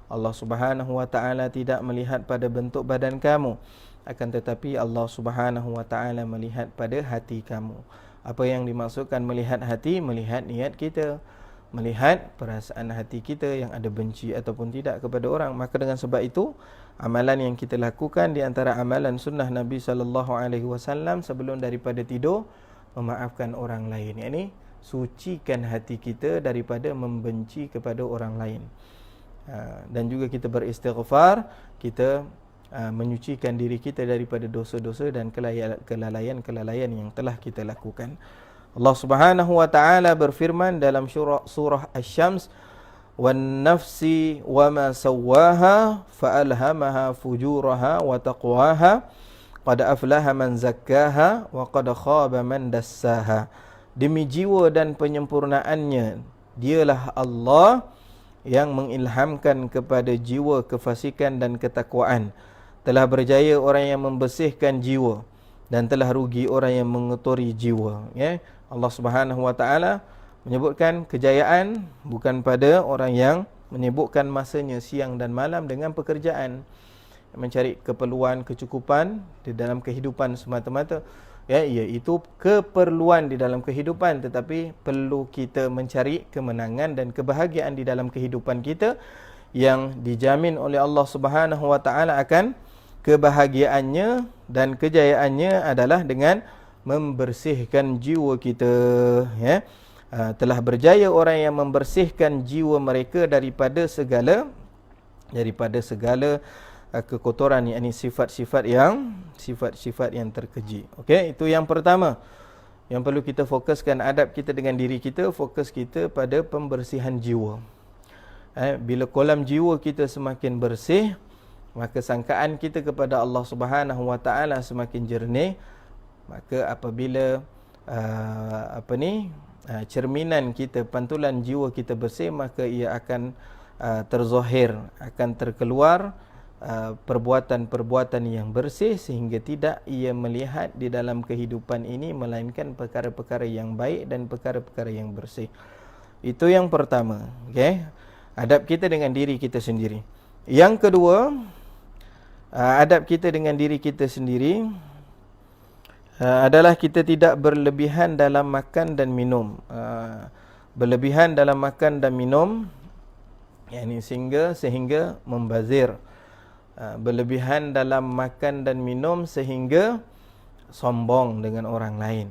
Allah Subhanahu wa taala tidak melihat pada bentuk badan kamu, akan tetapi Allah Subhanahu wa taala melihat pada hati kamu. Apa yang dimaksudkan melihat hati? Melihat niat kita, melihat perasaan hati kita yang ada benci ataupun tidak kepada orang. Maka dengan sebab itu, amalan yang kita lakukan di antara amalan sunnah Nabi SAW sebelum daripada tidur, memaafkan orang lain. Yakni sucikan hati kita daripada membenci kepada orang lain. Dan juga kita beristighfar, kita menyucikan diri kita daripada dosa-dosa dan kelalaian-kelalaian yang telah kita lakukan. Allah Subhanahu wa taala berfirman dalam surah Asy-Syams, "Wan nafsi wama sawwaha fa'alhamaha fujuraha wa taqwaha qad aflaha man zakkaha wa qad khaba man dassaha." Demi jiwa dan penyempurnaannya, dialah Allah yang mengilhamkan kepada jiwa kefasikan dan ketakwaan. Telah berjaya orang yang membersihkan jiwa, dan telah rugi orang yang mengotori jiwa. Allah Subhanahu wa taala menyebutkan kejayaan bukan pada orang yang menyibukkan masanya siang dan malam dengan pekerjaan, mencari keperluan, kecukupan di dalam kehidupan semata-mata. Iaitu keperluan di dalam kehidupan, tetapi perlu kita mencari kemenangan dan kebahagiaan di dalam kehidupan kita yang dijamin oleh Allah Subhanahu wa taala. Akan kebahagiaannya dan kejayaannya adalah dengan membersihkan jiwa kita. Telah berjaya orang yang membersihkan jiwa mereka daripada segala kekotoran, yakni sifat-sifat yang terkeji. Okey, itu yang pertama yang perlu kita fokuskan. Adab kita dengan diri kita, fokus kita pada pembersihan jiwa. Bila kolam jiwa kita semakin bersih, maka sangkaan kita kepada Allah Subhanahu wa taala semakin jernih. Maka apabila cerminan kita, pantulan jiwa kita bersih, maka ia akan terzahir, akan terkeluar perbuatan-perbuatan yang bersih sehingga tidak ia melihat di dalam kehidupan ini melainkan perkara-perkara yang baik dan perkara-perkara yang bersih. Itu yang pertama, okey. Adab kita dengan diri kita sendiri. Yang kedua, adab kita dengan diri kita sendiri adalah kita tidak berlebihan dalam makan dan minum. Berlebihan dalam makan dan minum, yakni sehingga membazir. Berlebihan dalam makan dan minum sehingga sombong dengan orang lain.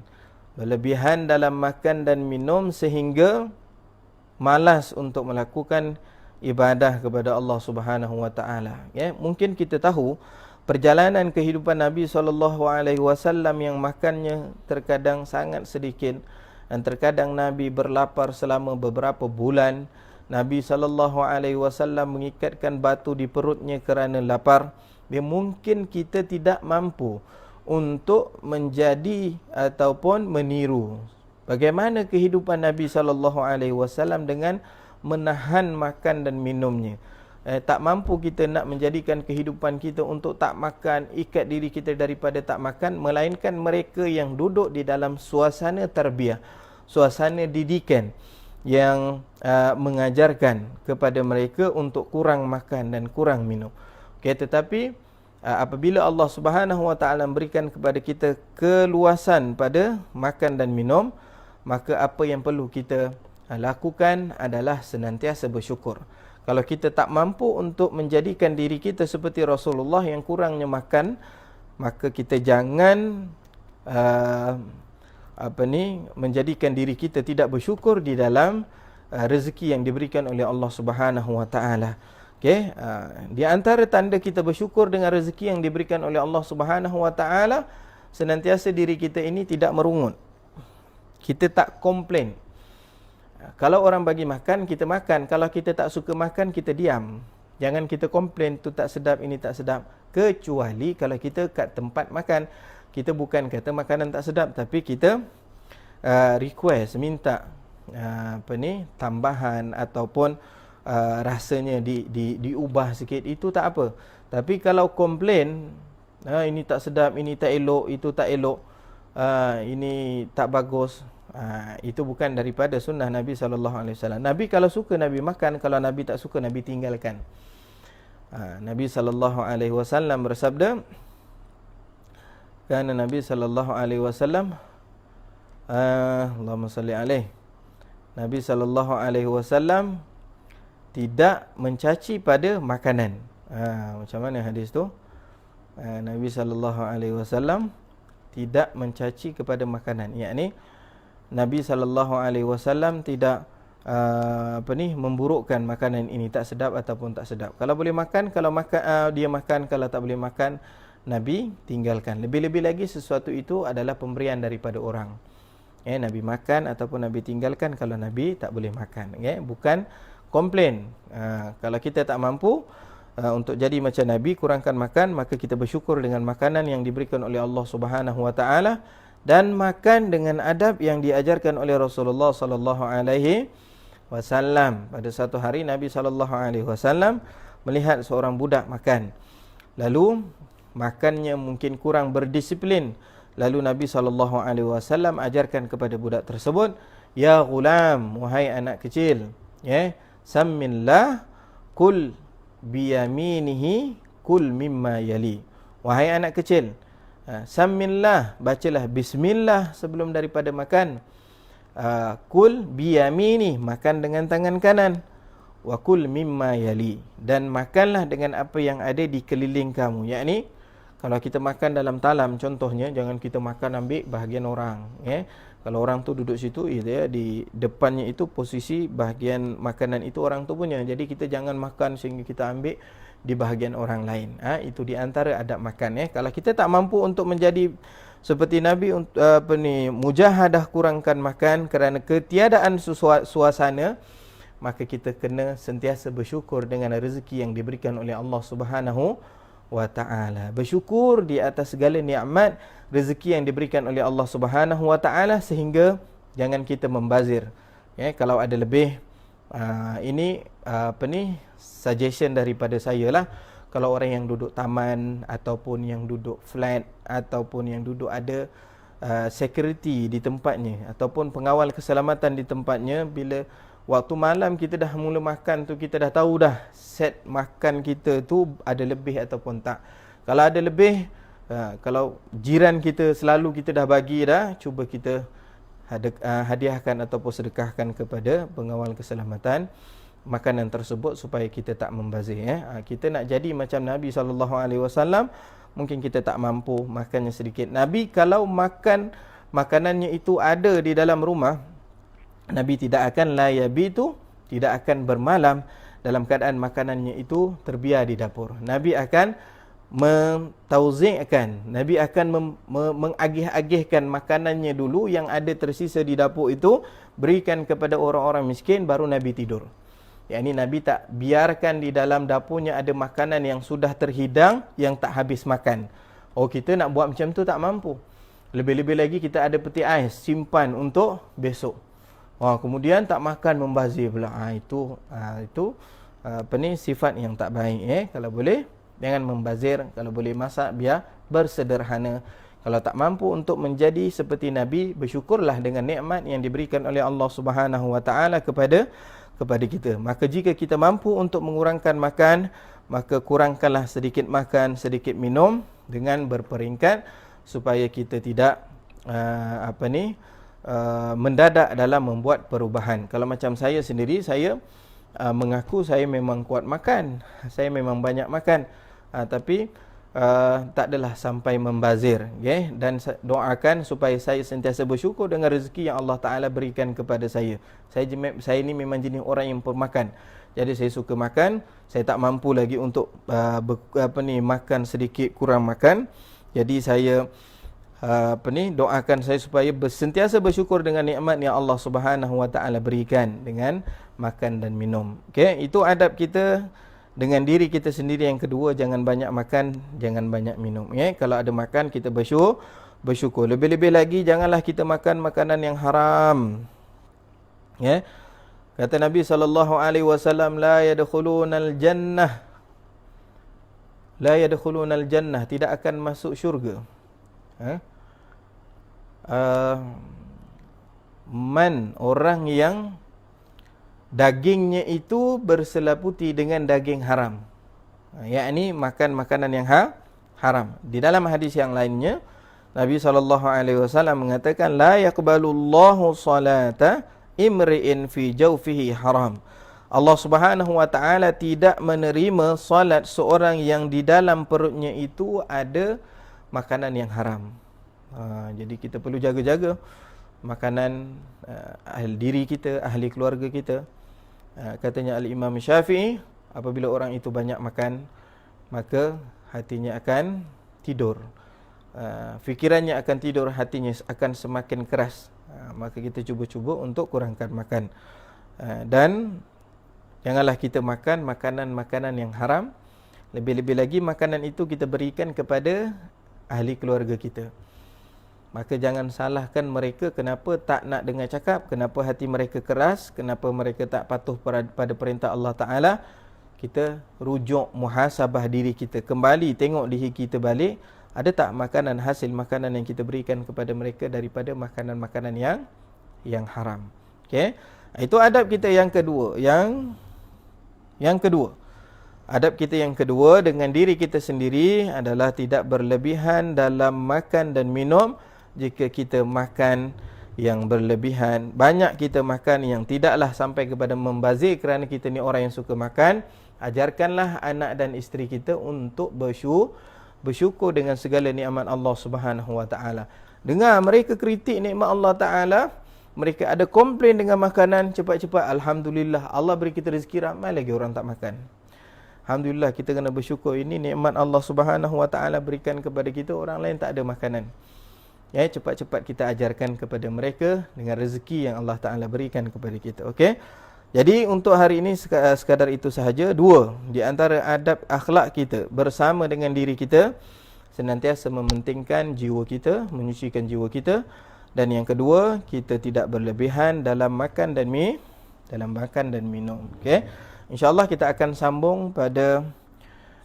Berlebihan dalam makan dan minum sehingga malas untuk melakukan ibadah kepada Allah Subhanahu wa taala. Ya, mungkin kita tahu perjalanan kehidupan Nabi SAW yang makannya terkadang sangat sedikit dan terkadang Nabi berlapar selama beberapa bulan. Nabi SAW mengikatkan batu di perutnya kerana lapar. Dia mungkin kita tidak mampu untuk menjadi ataupun meniru bagaimana kehidupan Nabi SAW dengan menahan makan dan minumnya. Tak mampu kita nak menjadikan kehidupan kita untuk tak makan, ikat diri kita daripada tak makan, melainkan mereka yang duduk di dalam suasana tarbiyah, suasana didikan yang mengajarkan kepada mereka untuk kurang makan dan kurang minum. Okay, tetapi apabila Allah Subhanahu wa taala memberikan kepada kita keluasan pada makan dan minum, maka apa yang perlu kita lakukan adalah senantiasa bersyukur. Kalau kita tak mampu untuk menjadikan diri kita seperti Rasulullah yang kurangnya makan, maka kita jangan menjadikan diri kita tidak bersyukur di dalam rezeki yang diberikan oleh Allah Subhanahu wa taala. Okey, di antara tanda kita bersyukur dengan rezeki yang diberikan oleh Allah Subhanahu wa taala, senantiasa diri kita ini tidak merungut. Kita tak komplain. Kalau orang bagi makan, kita makan. Kalau kita tak suka makan, kita diam. Jangan kita komplain tu tak sedap, ini tak sedap. Kecuali kalau kita kat tempat makan, kita bukan kata makanan tak sedap, tapi kita request, minta tambahan ataupun rasanya diubah sikit, itu tak apa. Tapi kalau komplain, ini tak sedap, ini tak elok, itu tak elok, ini tak bagus, itu bukan daripada sunnah Nabi SAW. Nabi kalau suka Nabi makan, kalau Nabi tak suka Nabi tinggalkan. Nabi SAW bersabda, kerana Nabi SAW Allahumma salli alaih, Nabi SAW tidak mencaci pada makanan. Macam mana hadis tu? Nabi SAW tidak mencaci kepada makanan. Yakni Nabi SAW tidak memburukkan makanan ini tak sedap ataupun tak sedap. Kalau boleh makan, kalau makan dia makan, kalau tak boleh makan Nabi tinggalkan. Lebih-lebih lagi sesuatu itu adalah pemberian daripada orang. Nabi makan ataupun Nabi tinggalkan kalau Nabi tak boleh makan. Bukan komplain. Kalau kita tak mampu untuk jadi macam Nabi, kurangkan makan, maka kita bersyukur dengan makanan yang diberikan oleh Allah Subhanahu wa taala dan makan dengan adab yang diajarkan oleh Rasulullah sallallahu alaihi wasallam. Pada satu hari Nabi sallallahu alaihi wasallam melihat seorang budak makan. Lalu makannya mungkin kurang berdisiplin. Lalu Nabi SAW ajarkan kepada budak tersebut, ya ghulam, wahai anak kecil, sammillah, kul biyaminihi, kul mimma yali. Wahai anak kecil, sammillah, bacalah bismillah sebelum daripada makan. Kul biyamini, makan dengan tangan kanan. Wa kul mimma yali, dan makanlah dengan apa yang ada di keliling kamu. Yakni kalau kita makan dalam talam contohnya, jangan kita makan ambil bahagian orang. Kalau orang tu duduk situ, di depannya itu posisi bahagian makanan itu orang tu punya. Jadi kita jangan makan sehingga kita ambil di bahagian orang lain. Itu di antara adab makan. Kalau kita tak mampu untuk menjadi seperti Nabi, mujahadah kurangkan makan kerana ketiadaan suasana, maka kita kena sentiasa bersyukur dengan rezeki yang diberikan oleh Allah Subhanahu wa ta'ala. Bersyukur di atas segala nikmat rezeki yang diberikan oleh Allah Subhanahu wa ta'ala, sehingga jangan kita membazir. Kalau ada lebih, ini suggestion daripada saya lah. kalau orang yang duduk taman ataupun yang duduk flat ataupun yang duduk ada security di tempatnya ataupun pengawal keselamatan di tempatnya, bila waktu malam kita dah mula makan tu, kita dah tahu dah set makan kita tu ada lebih ataupun tak. Kalau ada lebih, kalau jiran kita selalu kita dah bagi dah, cuba kita hadiahkan ataupun sedekahkan kepada pengawal keselamatan makanan tersebut supaya kita tak membazir. Kita nak jadi macam Nabi SAW, mungkin kita tak mampu makannya sedikit. Nabi kalau makanannya itu ada di dalam rumah, Nabi tidak akan la yabitu, tidak akan bermalam dalam keadaan makanannya itu terbiar di dapur. Nabi akan mentauzi'kan, Nabi akan mengagih-agihkan makanannya dulu yang ada tersisa di dapur itu, berikan kepada orang-orang miskin, baru Nabi tidur. Yang ini Nabi tak biarkan di dalam dapurnya ada makanan yang sudah terhidang, yang tak habis makan. Kita nak buat macam tu tak mampu. Lebih-lebih lagi kita ada peti ais, simpan untuk besok. Kemudian tak makan, membazir pula. Itu sifat yang tak baik. Kalau boleh jangan membazir, kalau boleh masak biar bersederhana. Kalau tak mampu untuk menjadi seperti Nabi, bersyukurlah dengan nikmat yang diberikan oleh Allah Subhanahu Wa Taala kepada kita. Maka jika kita mampu untuk mengurangkan makan, maka kurangkanlah sedikit makan, sedikit minum dengan berperingkat, supaya kita tidak mendadak dalam membuat perubahan. Kalau macam saya sendiri, saya mengaku saya memang kuat makan, saya memang banyak makan, tapi tak adalah sampai membazir, dan doakan supaya saya sentiasa bersyukur dengan rezeki yang Allah Ta'ala berikan kepada saya. Saya ni memang jenis orang yang pemakan, jadi saya suka makan. Saya tak mampu lagi untuk makan sedikit, kurang makan. Jadi saya doakan saya supaya sentiasa bersyukur dengan nikmat yang Allah Subhanahu Wa Ta'ala berikan dengan makan dan minum. Itu adab kita dengan diri kita sendiri. Yang kedua, jangan banyak makan, jangan banyak minum. Kalau ada makan, kita bersyukur. Lebih-lebih lagi, janganlah kita makan makanan yang haram. Kata Nabi SAW, la yadkhulunal jannah, tidak akan masuk syurga. Orang yang dagingnya itu berselaputi dengan daging haram, yakni makan makanan yang haram. Di dalam hadis yang lainnya, Nabi SAW mengatakan, la yaqbalullahu salata imri'in fi jawfihi haram. Allah Subhanahu Wa Ta'ala tidak menerima salat seorang yang di dalam perutnya itu ada makanan yang haram. Jadi kita perlu jaga-jaga makanan ahli diri kita, ahli keluarga kita. Katanya Al-Imam Syafi'i, apabila orang itu banyak makan, maka hatinya akan tidur, fikirannya akan tidur, hatinya akan semakin keras. Maka kita cuba-cuba untuk kurangkan makan, dan janganlah kita makan makanan-makanan yang haram. Lebih-lebih lagi makanan itu kita berikan kepada ahli keluarga kita. Maka jangan salahkan mereka kenapa tak nak dengar cakap, kenapa hati mereka keras, kenapa mereka tak patuh pada perintah Allah Ta'ala. Kita rujuk muhasabah diri kita, kembali tengok diri kita balik, ada tak makanan, hasil makanan yang kita berikan kepada mereka daripada makanan-makanan yang haram. Itu adab kita yang kedua. Yang kedua, adab kita yang kedua dengan diri kita sendiri adalah tidak berlebihan dalam makan dan minum. Jika kita makan yang berlebihan, banyak kita makan yang tidaklah sampai kepada membazir kerana kita ni orang yang suka makan, ajarkanlah anak dan isteri kita untuk bersyukur dengan segala nikmat Allah Subhanahu Wa Ta'ala. Dengar mereka kritik nikmat Allah Ta'ala, mereka ada komplain dengan makanan, cepat-cepat alhamdulillah Allah beri kita rezeki, ramai lagi orang tak makan. Alhamdulillah, kita kena bersyukur, ini nikmat Allah Subhanahu Wa Ta'ala berikan kepada kita, orang lain tak ada makanan. Cepat-cepat kita ajarkan kepada mereka dengan rezeki yang Allah Ta'ala berikan kepada kita. Jadi untuk hari ini sekadar itu sahaja. Dua di antara adab akhlak kita bersama dengan diri kita, senantiasa mementingkan jiwa kita, menyucikan jiwa kita. Dan yang kedua, kita tidak berlebihan dalam makan dan minum. InsyaAllah kita akan sambung pada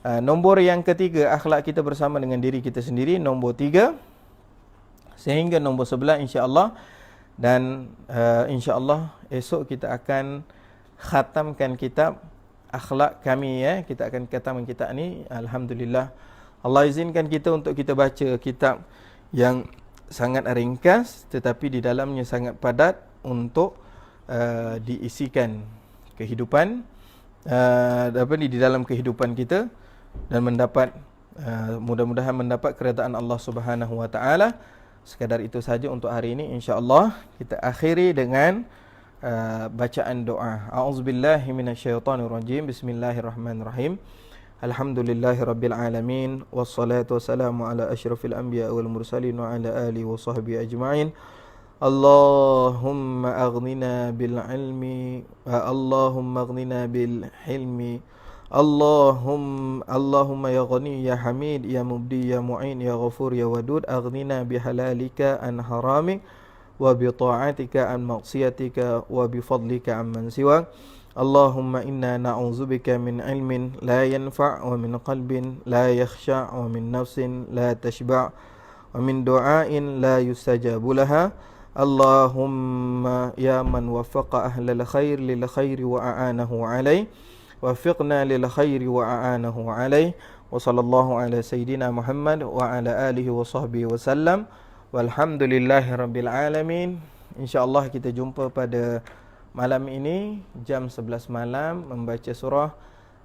Nombor yang ketiga, akhlak kita bersama dengan diri kita sendiri. Nombor 3 sehingga nombor 11 insya-Allah. Dan insya-Allah esok kita akan khatamkan kitab akhlak kami ya. Kita akan khatamkan kitab ni. Alhamdulillah Allah izinkan kita untuk kita baca kitab yang sangat ringkas tetapi di dalamnya sangat padat untuk diisikan kehidupan di dalam kehidupan kita dan mendapat mudah-mudahan mendapat keredaan Allah Subhanahu wa taala. Sekadar itu saja untuk hari ini, insya-Allah kita akhiri dengan bacaan doa. A'udzubillahi minasyaitonirrajim. Bismillahirrahmanirrahim. Alhamdulillahirabbil alamin wassalatu wassalamu ala asyrafil anbiya wal mursalin wa ala alihi wa sahbihi ajma'in. Allahumma aghnina bil ilmi Allahumma aghnina bil hilmi Allahumma ya ghani ya hamid ya mubdi ya mu'in ya ghafur ya wadud aghnina bihalalika an haramik wa bi ta'atika an maksiatika wa bi fadlika amman siwak. Allahumma inna na'udzubika min ilmin la yanfa' wa min qalbin la yakhsha' wa min nafsin la tashba' wa min du'ain la yustajabu laha. Allahumma ya man waffaqa ahlal khair lil khairi wa a'anahu alaih wafiqna lil khairi wa a'anahu alaih. Wa sallallahu ala sayyidina Muhammad wa ala alihi wa sahbihi wa sallam. Walhamdulillahi rabbil alamin. InsyaAllah kita jumpa pada malam ini jam 11 malam membaca surah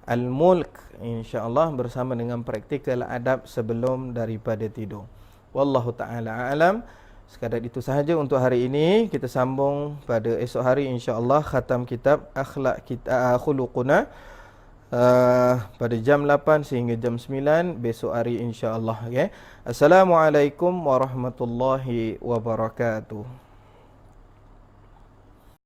Al-Mulk, insyaAllah bersama dengan praktikal adab sebelum daripada tidur. Wallahu ta'ala a'lam. Sekadar itu sahaja untuk hari ini. Kita sambung pada esok hari insya-Allah khatam kitab akhlak kita khuluquna pada jam 8 sehingga jam 9 besok hari insya-Allah. Okay? Assalamualaikum warahmatullahi wabarakatuh.